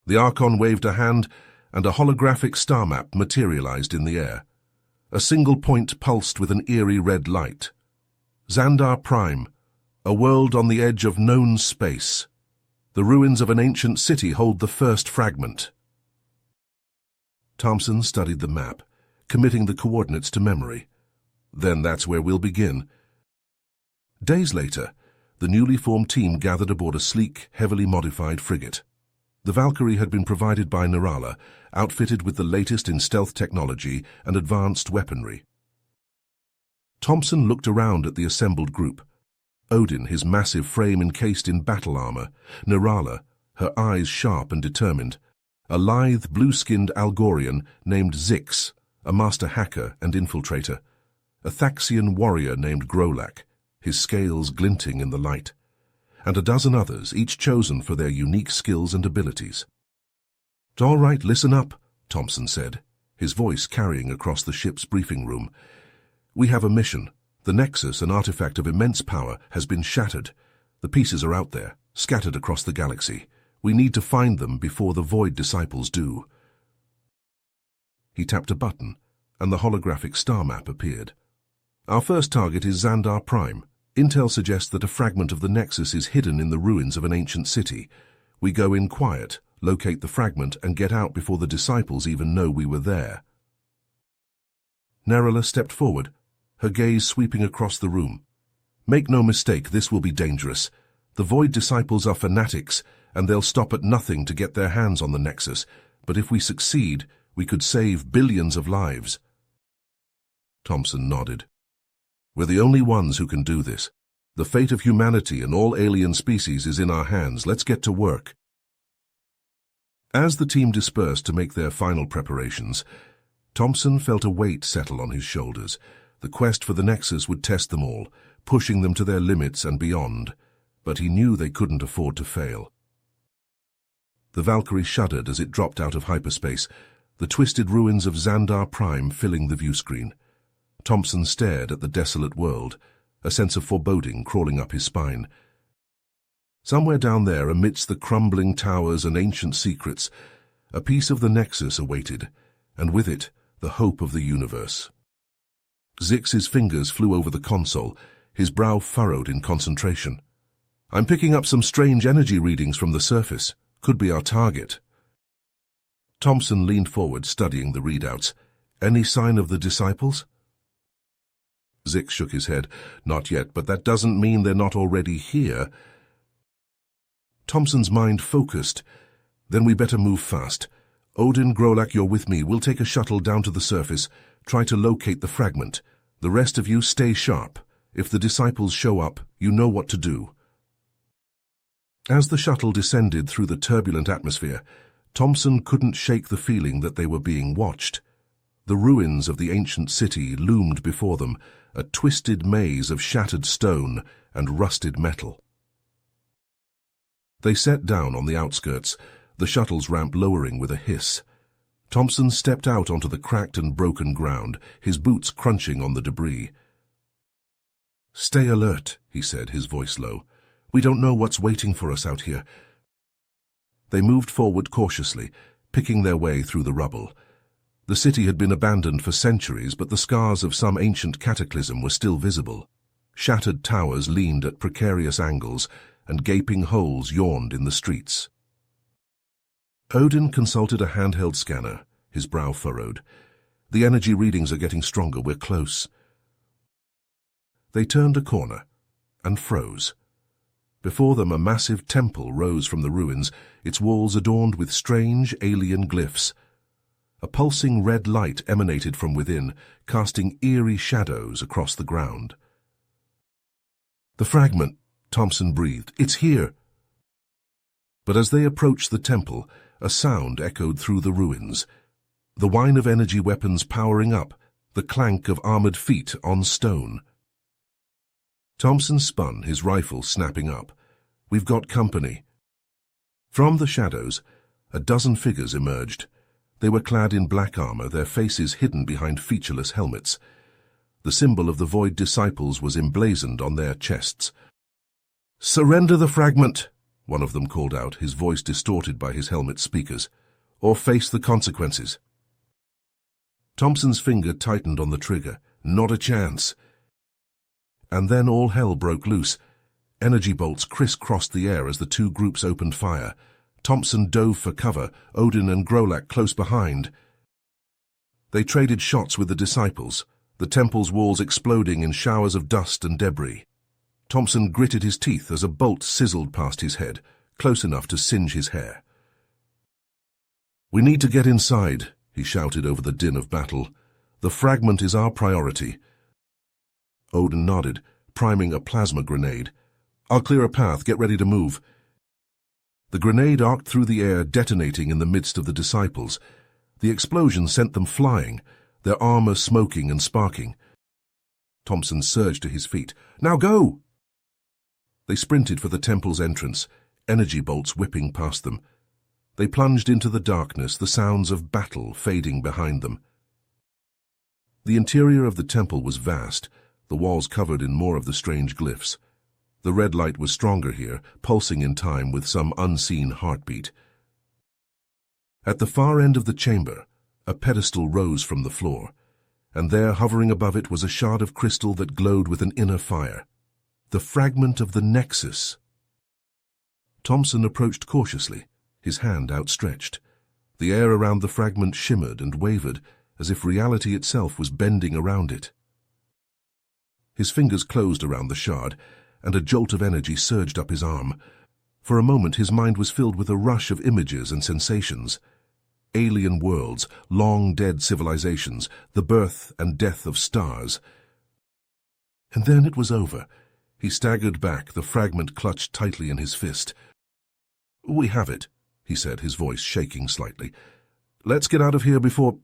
The Archon waved a hand, and a holographic star map materialized in the air. A single point pulsed with an eerie red light. "Xandar Prime, a world on the edge of known space. The ruins of an ancient city hold the first fragment." Thompson studied the map, committing the coordinates to memory. "Then that's where we'll begin." Days later, the newly formed team gathered aboard a sleek, heavily modified frigate. The Valkyrie had been provided by Nerala, outfitted with the latest in stealth technology and advanced weaponry. Thompson looked around at the assembled group. Odin, his massive frame encased in battle armor. Nerala, her eyes sharp and determined. A lithe, blue-skinned Algorian named Zix, a master hacker and infiltrator. A Thaxian warrior named Grolak, his scales glinting in the light. And a dozen others, each chosen for their unique skills and abilities. "All right, listen up," Thompson said, his voice carrying across the ship's briefing room. "We have a mission. The Nexus, an artifact of immense power, has been shattered. The pieces are out there, scattered across the galaxy. We need to find them before the Void Disciples do." He tapped a button, and the holographic star map appeared. "Our first target is Xandar Prime. Intel suggests that a fragment of the Nexus is hidden in the ruins of an ancient city. We go in quiet, locate the fragment, and get out before the Disciples even know we were there." Nerala stepped forward, her gaze sweeping across the room. "Make no mistake, this will be dangerous. The Void Disciples are fanatics, and they'll stop at nothing to get their hands on the Nexus. But if we succeed, we could save billions of lives." Thompson nodded. "We're the only ones who can do this. The fate of humanity and all alien species is in our hands. Let's get to work." As the team dispersed to make their final preparations, Thompson felt a weight settle on his shoulders. The quest for the Nexus would test them all, pushing them to their limits and beyond. But he knew they couldn't afford to fail. The Valkyrie shuddered as it dropped out of hyperspace, the twisted ruins of Xandar Prime filling the viewscreen. Thompson stared at the desolate world, a sense of foreboding crawling up his spine. Somewhere down there, amidst the crumbling towers and ancient secrets, a piece of the Nexus awaited, and with it, the hope of the universe. Zix's fingers flew over the console, his brow furrowed in concentration. "I'm picking up some strange energy readings from the surface. Could be our target." Thompson leaned forward, studying the readouts. Any sign of the disciples? Zix shook his head. Not yet, but that doesn't mean they're not already here. Thompson's mind focused. Then we better move fast. Odin, Grolak, you're with me. We'll take a shuttle down to the surface, try to locate the fragment. The rest of you stay sharp. If the disciples show up, you know what to do. As the shuttle descended through the turbulent atmosphere, Thompson couldn't shake the feeling that they were being watched. The ruins of the ancient city loomed before them, a twisted maze of shattered stone and rusted metal. They set down on the outskirts, the shuttle's ramp lowering with a hiss. Thompson stepped out onto the cracked and broken ground, his boots crunching on the debris. "Stay alert," he said, his voice low. "We don't know what's waiting for us out here." They moved forward cautiously, picking their way through the rubble. The city had been abandoned for centuries, but the scars of some ancient cataclysm were still visible. Shattered towers leaned at precarious angles, and gaping holes yawned in the streets. Odin consulted a handheld scanner, his brow furrowed. "The energy readings are getting stronger. We're close." They turned a corner and froze. Before them, a massive temple rose from the ruins, its walls adorned with strange alien glyphs. A pulsing red light emanated from within, casting eerie shadows across the ground. "The fragment," Thompson breathed. "It's here." But as they approached the temple, a sound echoed through the ruins. The whine of energy weapons powering up, the clank of armored feet on stone. Thompson spun, his rifle snapping up. "We've got company." From the shadows, a dozen figures emerged. They were clad in black armor, their faces hidden behind featureless helmets. The symbol of the Void Disciples was emblazoned on their chests. "Surrender the fragment," one of them called out, his voice distorted by his helmet speakers, "or face the consequences." Thompson's finger tightened on the trigger. Not a chance. And then all hell broke loose. Energy bolts crisscrossed the air as the two groups opened fire. Thompson dove for cover, Odin and Grolak close behind. They traded shots with the disciples, the temple's walls exploding in showers of dust and debris. Thompson gritted his teeth as a bolt sizzled past his head, close enough to singe his hair. "We need to get inside," he shouted over the din of battle. "The fragment is our priority." Odin nodded, priming a plasma grenade. "I'll clear a path. Get ready to move." The grenade arced through the air, detonating in the midst of the disciples. The explosion sent them flying, their armor smoking and sparking. Thompson surged to his feet. "Now go!" They sprinted for the temple's entrance, energy bolts whipping past them. They plunged into the darkness, the sounds of battle fading behind them. The interior of the temple was vast, the walls covered in more of the strange glyphs. The red light was stronger here, pulsing in time with some unseen heartbeat. At the far end of the chamber, a pedestal rose from the floor, and there, hovering above it, was a shard of crystal that glowed with an inner fire. The fragment of the Nexus. Thompson approached cautiously, his hand outstretched. The air around the fragment shimmered and wavered, as if reality itself was bending around it. His fingers closed around the shard, and a jolt of energy surged up his arm. For a moment his mind was filled with a rush of images and sensations. Alien worlds, long-dead civilizations, the birth and death of stars. And then it was over. He staggered back, the fragment clutched tightly in his fist. "We have it," he said, his voice shaking slightly. "Let's get out of here before—"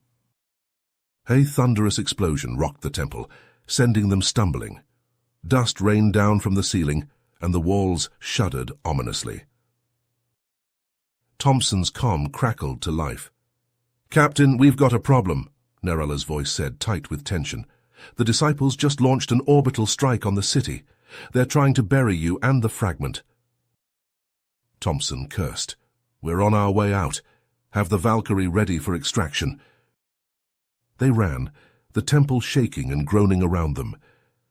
A thunderous explosion rocked the temple, sending them stumbling. Dust rained down from the ceiling, and the walls shuddered ominously. Thompson's comm crackled to life. "Captain, we've got a problem," Nerella's voice said, tight with tension. "The disciples just launched an orbital strike on the city. They're trying to bury you and the fragment." Thompson cursed. "We're on our way out. Have the Valkyrie ready for extraction." They ran, the temple shaking and groaning around them.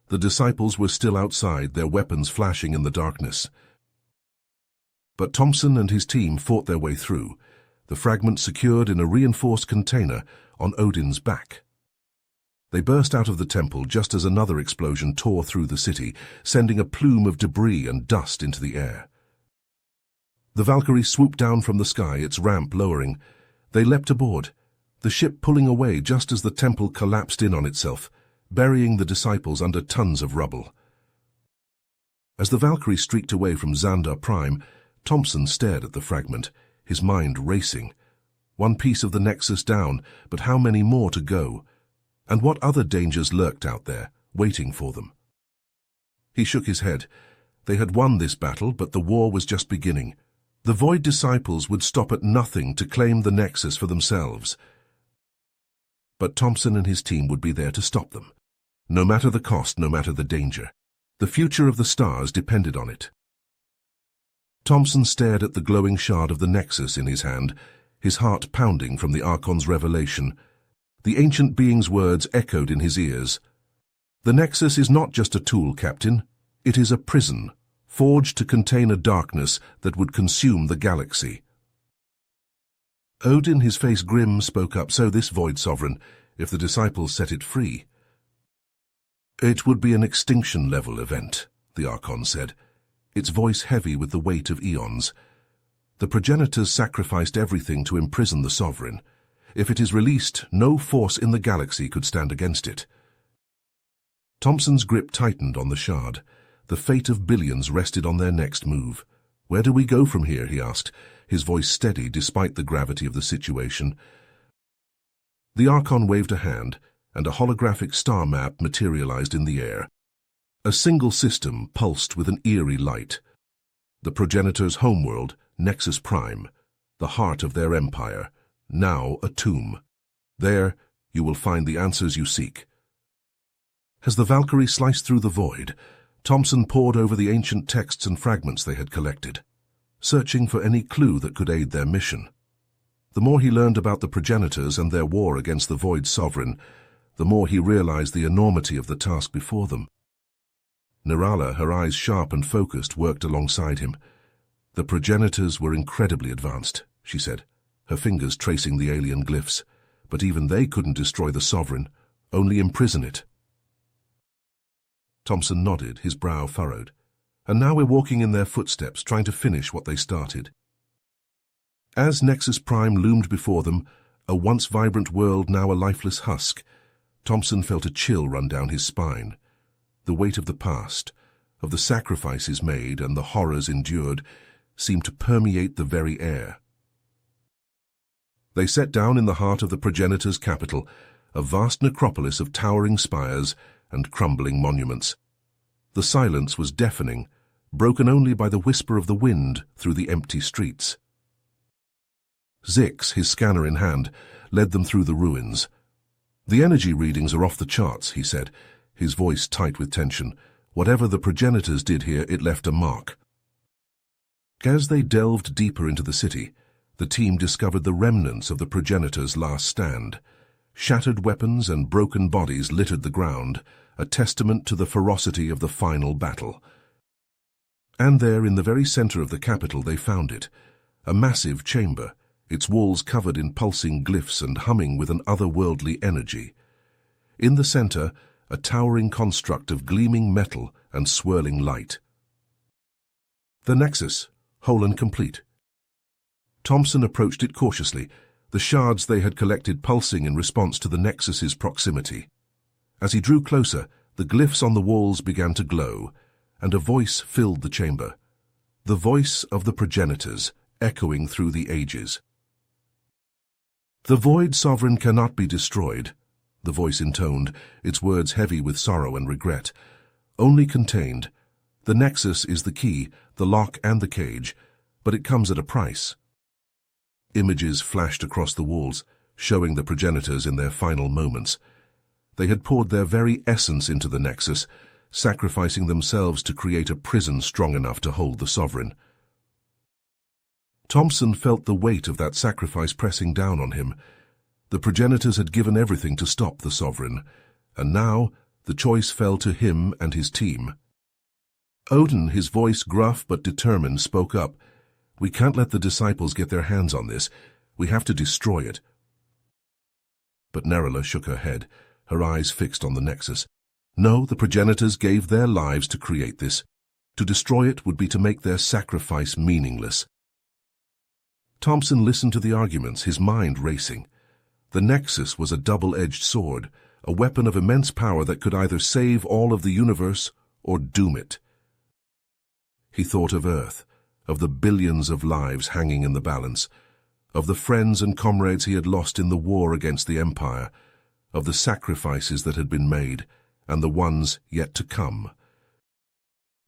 The disciples were still outside, their weapons flashing in the darkness. But Thompson and his team fought their way through, the fragment secured in a reinforced container on Odin's back. They burst out of the temple just as another explosion tore through the city, sending a plume of debris and dust into the air. The Valkyrie swooped down from the sky, its ramp lowering. They leapt aboard, the ship pulling away just as the temple collapsed in on itself, burying the disciples under tons of rubble. As the Valkyrie streaked away from Xandar Prime, Thompson stared at the fragment, his mind racing. One piece of the Nexus down, but how many more to go? And what other dangers lurked out there, waiting for them? He shook his head. They had won this battle, but the war was just beginning. The Void Disciples would stop at nothing to claim the Nexus for themselves. But Thompson and his team would be there to stop them. No matter the cost, no matter the danger. The future of the stars depended on it. Thompson stared at the glowing shard of the Nexus in his hand, his heart pounding from the Archon's revelation. The ancient being's words echoed in his ears. The Nexus is not just a tool, Captain. It is a prison, forged to contain a darkness that would consume the galaxy. Odin, his face grim, spoke up. So this Void Sovereign, if the disciples set it free. It would be an extinction-level event, the Archon said, its voice heavy with the weight of eons. The progenitors sacrificed everything to imprison the Sovereign. If it is released, no force in the galaxy could stand against it. Thompson's grip tightened on the shard. The fate of billions rested on their next move. Where do we go from here, he asked, his voice steady despite the gravity of the situation. The Archon waved a hand, and a holographic star map materialized in the air. A single system pulsed with an eerie light. The progenitors' homeworld, Nexus Prime, the heart of their empire, now a tomb. There, you will find the answers you seek. As the Valkyrie sliced through the void, Thompson pored over the ancient texts and fragments they had collected, searching for any clue that could aid their mission. The more he learned about the progenitors and their war against the Void Sovereign, the more he realized the enormity of the task before them. Nirala, her eyes sharp and focused, worked alongside him. The progenitors were incredibly advanced, she said, her fingers tracing the alien glyphs, but even they couldn't destroy the Sovereign, only imprison it. Thompson nodded, his brow furrowed. And now we're walking in their footsteps, trying to finish what they started. As Nexus Prime loomed before them, a once vibrant world now a lifeless husk, Thompson felt a chill run down his spine. The weight of the past, of the sacrifices made and the horrors endured, seemed to permeate the very air. They sat down in the heart of the progenitors' capital, a vast necropolis of towering spires and crumbling monuments. The silence was deafening, broken only by the whisper of the wind through the empty streets. Zix, his scanner in hand, led them through the ruins. The energy readings are off the charts, he said, his voice tight with tension. Whatever the progenitors did here, it left a mark. As they delved deeper into the city, the team discovered the remnants of the progenitors' last stand. Shattered weapons and broken bodies littered the ground, a testament to the ferocity of the final battle. And there, in the very center of the capital, they found it, a massive chamber, its walls covered in pulsing glyphs and humming with an otherworldly energy. In the center, a towering construct of gleaming metal and swirling light. The Nexus, whole and complete. Thompson approached it cautiously, the shards they had collected pulsing in response to the Nexus's proximity. As he drew closer, the glyphs on the walls began to glow, and a voice filled the chamber. The voice of the progenitors, echoing through the ages. The Void Sovereign cannot be destroyed, the voice intoned, its words heavy with sorrow and regret. Only contained. The Nexus is the key, the lock and the cage, but it comes at a price. Images flashed across the walls, showing the progenitors in their final moments. They had poured their very essence into the Nexus, sacrificing themselves to create a prison strong enough to hold the Sovereign. Thompson felt the weight of that sacrifice pressing down on him. The progenitors had given everything to stop the Sovereign, and now the choice fell to him and his team. Odin, his voice gruff but determined, spoke up. "We can't let the disciples get their hands on this. We have to destroy it." But Nerala shook her head, her eyes fixed on the Nexus. No, the progenitors gave their lives to create this. To destroy it would be to make their sacrifice meaningless. Thompson listened to the arguments, his mind racing. The Nexus was a double-edged sword, a weapon of immense power that could either save all of the universe or doom it. He thought of Earth, of the billions of lives hanging in the balance, of the friends and comrades he had lost in the war against the Empire, of the sacrifices that had been made, and the ones yet to come.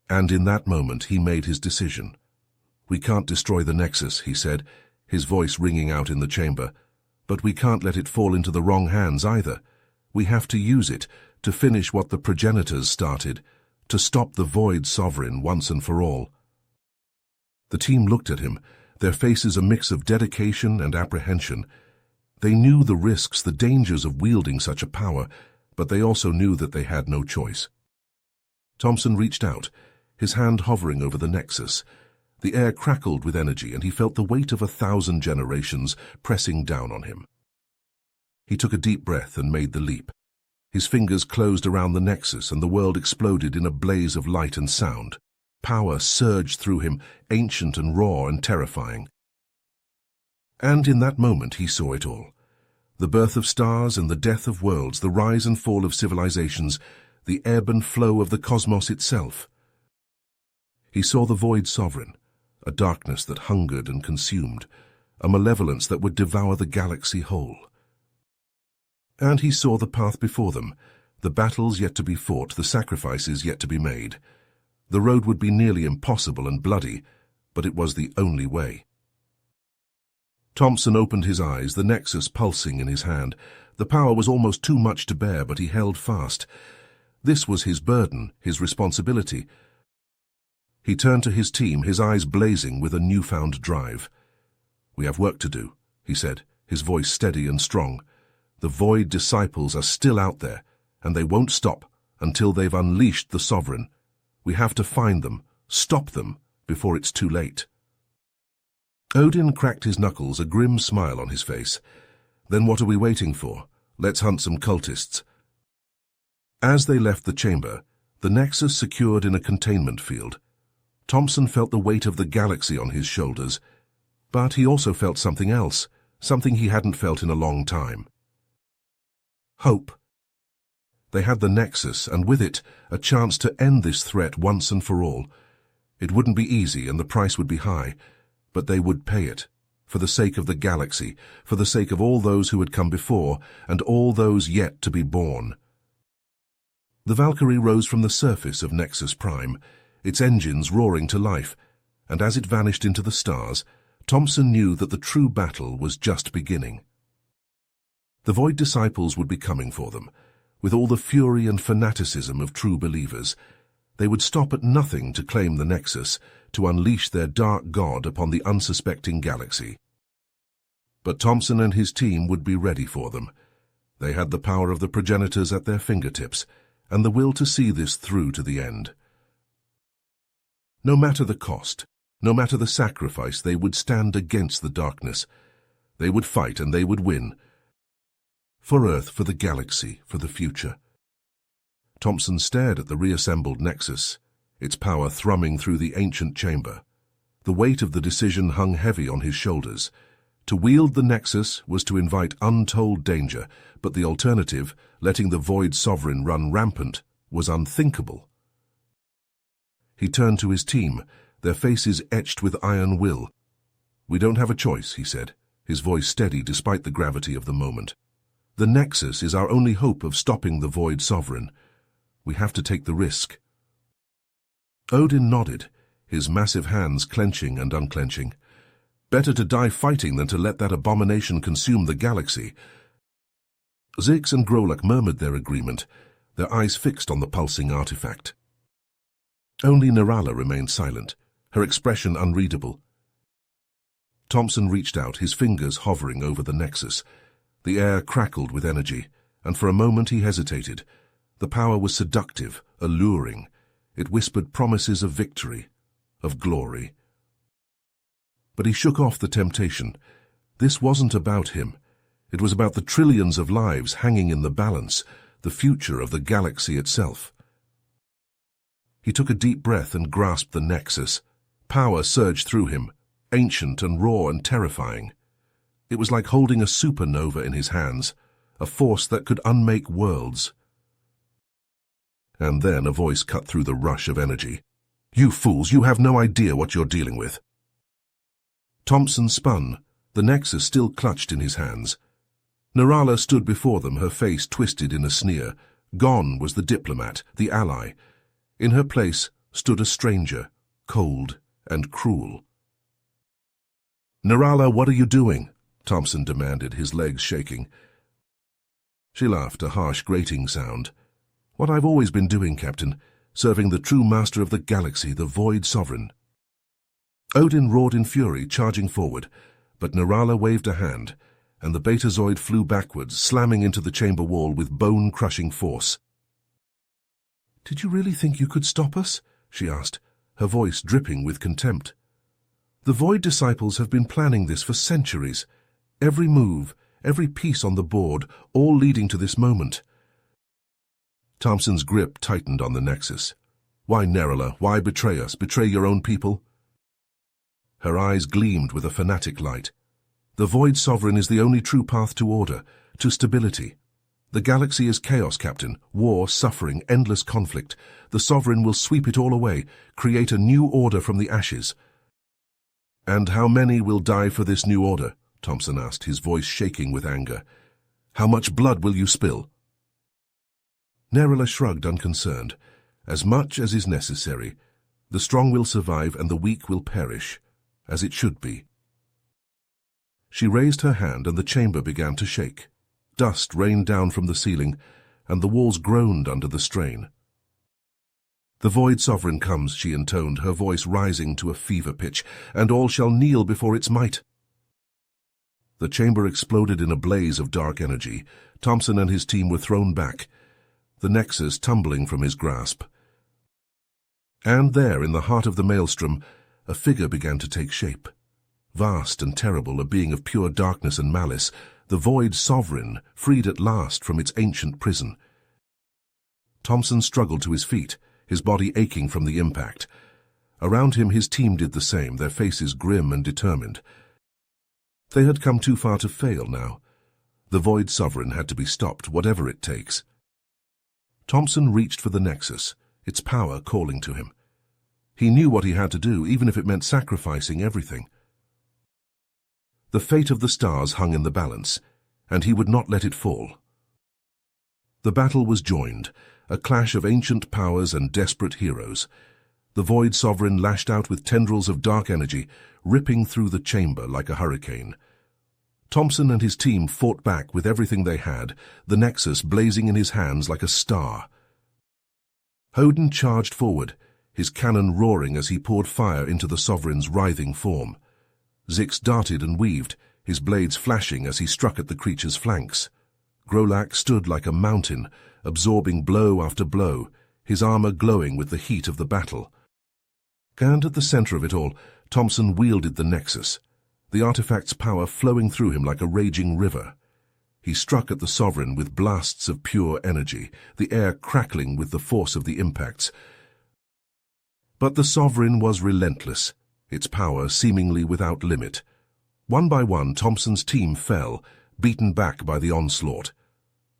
And in that moment he made his decision. "We can't destroy the Nexus," he said, his voice ringing out in the chamber. "But we can't let it fall into the wrong hands either. We have to use it to finish what the progenitors started, to stop the Void Sovereign once and for all." The team looked at him, their faces a mix of dedication and apprehension. They knew the risks, the dangers of wielding such a power, but they also knew that they had no choice. Thompson reached out, his hand hovering over the Nexus. The air crackled with energy, and he felt the weight of 1,000 generations pressing down on him. He took a deep breath and made the leap. His fingers closed around the Nexus, and the world exploded in a blaze of light and sound. Power surged through him, ancient and raw and terrifying. And in that moment he saw it all. The birth of stars and the death of worlds, the rise and fall of civilizations, the ebb and flow of the cosmos itself. He saw the Void Sovereign, a darkness that hungered and consumed, a malevolence that would devour the galaxy whole. And he saw the path before them, the battles yet to be fought, the sacrifices yet to be made. The road would be nearly impossible and bloody, but it was the only way. Thompson opened his eyes, the Nexus pulsing in his hand. The power was almost too much to bear, but he held fast. This was his burden, his responsibility. He turned to his team, his eyes blazing with a newfound drive. "We have work to do," he said, his voice steady and strong. "The Void Disciples are still out there, and they won't stop until they've unleashed the Sovereign. We have to find them, stop them, before it's too late." Odin cracked his knuckles, a grim smile on his face. "Then what are we waiting for? Let's hunt some cultists." As they left the chamber, the Nexus secured in a containment field. Thompson felt the weight of the galaxy on his shoulders, but he also felt something else, something he hadn't felt in a long time. Hope. They had the Nexus, and with it, a chance to end this threat once and for all. It wouldn't be easy, and the price would be high, but they would pay it, for the sake of the galaxy, for the sake of all those who had come before, and all those yet to be born. The Valkyrie rose from the surface of Nexus Prime, its engines roaring to life, and as it vanished into the stars, Thompson knew that the true battle was just beginning. The Void Disciples would be coming for them, with all the fury and fanaticism of true believers. They would stop at nothing to claim the Nexus, to unleash their dark god upon the unsuspecting galaxy. But Thompson and his team would be ready for them. They had the power of the progenitors at their fingertips, and the will to see this through to the end. No matter the cost, no matter the sacrifice, they would stand against the darkness. They would fight, and they would win. For Earth, for the galaxy, for the future. Thompson stared at the reassembled Nexus, its power thrumming through the ancient chamber. The weight of the decision hung heavy on his shoulders. To wield the Nexus was to invite untold danger, but the alternative, letting the Void Sovereign run rampant, was unthinkable. He turned to his team, their faces etched with iron will. "We don't have a choice," he said, his voice steady despite the gravity of the moment. "The Nexus is our only hope of stopping the Void Sovereign. We have to take the risk." Odin nodded, his massive hands clenching and unclenching. "Better to die fighting than to let that abomination consume the galaxy." Zix and Grolak murmured their agreement, their eyes fixed on the pulsing artifact. Only Nirala remained silent, her expression unreadable. Thompson reached out, his fingers hovering over the Nexus. The air crackled with energy, and for a moment he hesitated. The power was seductive, alluring. It whispered promises of victory, of glory. But he shook off the temptation. This wasn't about him. It was about the trillions of lives hanging in the balance, the future of the galaxy itself. He took a deep breath and grasped the Nexus. Power surged through him, ancient and raw and terrifying. It was like holding a supernova in his hands, a force that could unmake worlds. And then a voice cut through the rush of energy. "You fools, you have no idea what you're dealing with." Thompson spun, the Nexus still clutched in his hands. Narala stood before them, her face twisted in a sneer. Gone was the diplomat, the ally. In her place stood a stranger, cold and cruel. "Narala, what are you doing?" Thompson demanded, his legs shaking. She laughed, a harsh, grating sound. "What I've always been doing, Captain, serving the true master of the galaxy, the Void Sovereign." Odin roared in fury, charging forward, but Narala waved a hand, and the Betazoid flew backwards, slamming into the chamber wall with bone-crushing force. "Did you really think you could stop us?" she asked, her voice dripping with contempt. "The Void Disciples have been planning this for centuries. Every move, every piece on the board, all leading to this moment." Thompson's grip tightened on the Nexus. "Why, Narala, why betray us? Betray your own people?" Her eyes gleamed with a fanatic light. "The Void Sovereign is the only true path to order, to stability. The galaxy is chaos, Captain. War, suffering, endless conflict. The Sovereign will sweep it all away, create a new order from the ashes." "And how many will die for this new order?" Thompson asked, his voice shaking with anger. "How much blood will you spill?" Narala shrugged, unconcerned. "As much as is necessary. The strong will survive and the weak will perish, as it should be." She raised her hand and the chamber began to shake. Dust rained down from the ceiling, and the walls groaned under the strain. "The Void Sovereign comes," she intoned, her voice rising to a fever pitch, "and all shall kneel before its might." The chamber exploded in a blaze of dark energy. Thompson and his team were thrown back, the Nexus tumbling from his grasp. And there, in the heart of the maelstrom, a figure began to take shape. Vast and terrible, a being of pure darkness and malice, the Void Sovereign, freed at last from its ancient prison. Thompson struggled to his feet, his body aching from the impact. Around him his team did the same, their faces grim and determined. They had come too far to fail now. The Void Sovereign had to be stopped, whatever it takes. Thompson reached for the Nexus, its power calling to him. He knew what he had to do, even if it meant sacrificing everything. The fate of the stars hung in the balance, and he would not let it fall. The battle was joined, a clash of ancient powers and desperate heroes. The Void Sovereign lashed out with tendrils of dark energy, ripping through the chamber like a hurricane. Thompson and his team fought back with everything they had, the Nexus blazing in his hands like a star. Odin charged forward, his cannon roaring as he poured fire into the Sovereign's writhing form. Zix darted and weaved, his blades flashing as he struck at the creature's flanks. Grolak stood like a mountain, absorbing blow after blow, his armor glowing with the heat of the battle. And at the center of it all, Thompson wielded the Nexus, the artifact's power flowing through him like a raging river. He struck at the Sovereign with blasts of pure energy, the air crackling with the force of the impacts. But the Sovereign was relentless, its power seemingly without limit. One by one, Thompson's team fell, beaten back by the onslaught.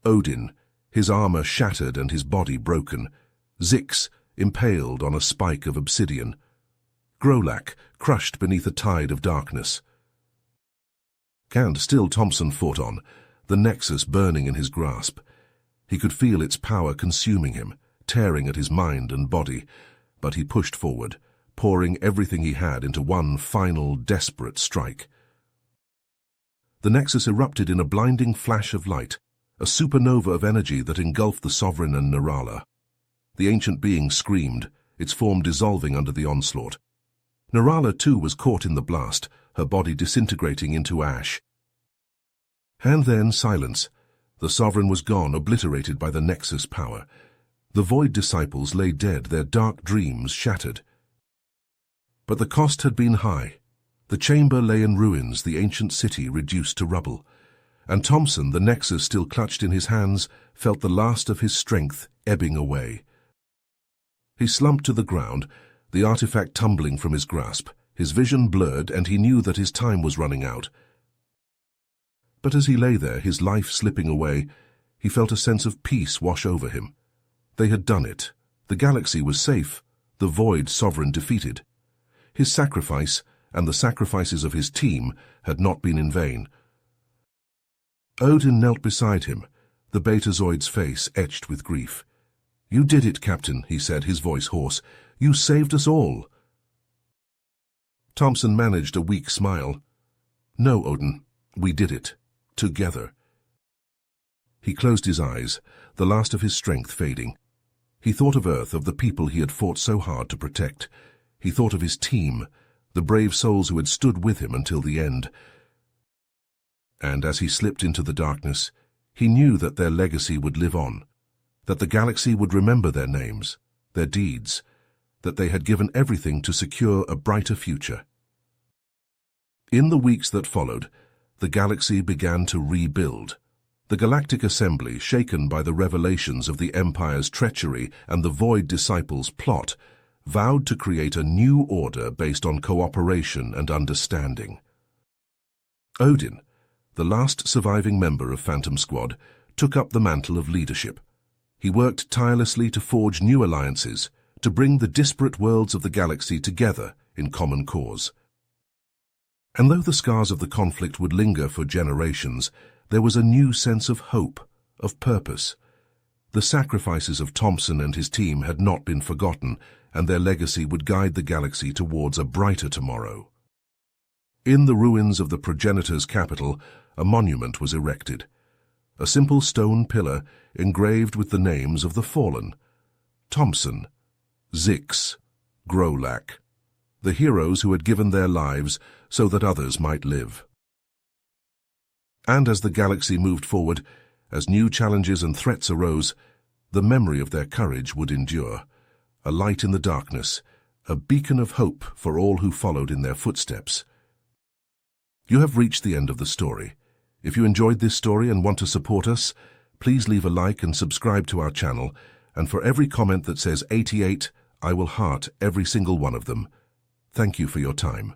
Odin, his armor shattered and his body broken. Zix, impaled on a spike of obsidian. Grolak, crushed beneath a tide of darkness. And still Thompson fought on, the Nexus burning in his grasp. He could feel its power consuming him, tearing at his mind and body, but he pushed forward, pouring everything he had into one final, desperate strike. The Nexus erupted in a blinding flash of light, a supernova of energy that engulfed the Sovereign and Narala. The ancient being screamed, its form dissolving under the onslaught. Narala, too, was caught in the blast, her body disintegrating into ash. And then silence. The Sovereign was gone, obliterated by the Nexus power. The Void Disciples lay dead, their dark dreams shattered. But the cost had been high. The chamber lay in ruins, the ancient city reduced to rubble. and Thompson, the nexus still clutched in his hands, felt the last of his strength ebbing away. He slumped to the ground, the artifact tumbling from his grasp. His vision blurred, and he knew that his time was running out. But as he lay there, his life slipping away, he felt a sense of peace wash over him. They had done it. The galaxy was safe, the Void Sovereign defeated. His sacrifice, and the sacrifices of his team, had not been in vain. Odin knelt beside him, the Betazoid's face etched with grief. "You did it, Captain," he said, his voice hoarse. "You saved us all." Thompson managed a weak smile. "No, Odin, we did it. Together." He closed his eyes, the last of his strength fading. He thought of Earth, of the people he had fought so hard to protect. He thought of his team, the brave souls who had stood with him until the end. And as he slipped into the darkness, he knew that their legacy would live on, that the galaxy would remember their names, their deeds, that they had given everything to secure a brighter future. In the weeks that followed, the galaxy began to rebuild. The Galactic Assembly, shaken by the revelations of the Empire's treachery and the Void Disciples' plot, vowed to create a new order based on cooperation and understanding. Odin, the last surviving member of Phantom Squad, took up the mantle of leadership. He worked tirelessly to forge new alliances, to bring the disparate worlds of the galaxy together in common cause. And though the scars of the conflict would linger for generations, there was a new sense of hope, of purpose. The sacrifices of Thompson and his team had not been forgotten, and their legacy would guide the galaxy towards a brighter tomorrow. In the ruins of the progenitor's capital, a monument was erected. A simple stone pillar engraved with the names of the fallen: Thompson, Zix, Grolak, the heroes who had given their lives so that others might live. And as the galaxy moved forward, as new challenges and threats arose, the memory of their courage would endure, a light in the darkness, a beacon of hope for all who followed in their footsteps. You have reached the end of the story. If you enjoyed this story and want to support us, please leave a like and subscribe to our channel, and for every comment that says 88, I will heart every single one of them. Thank you for your time.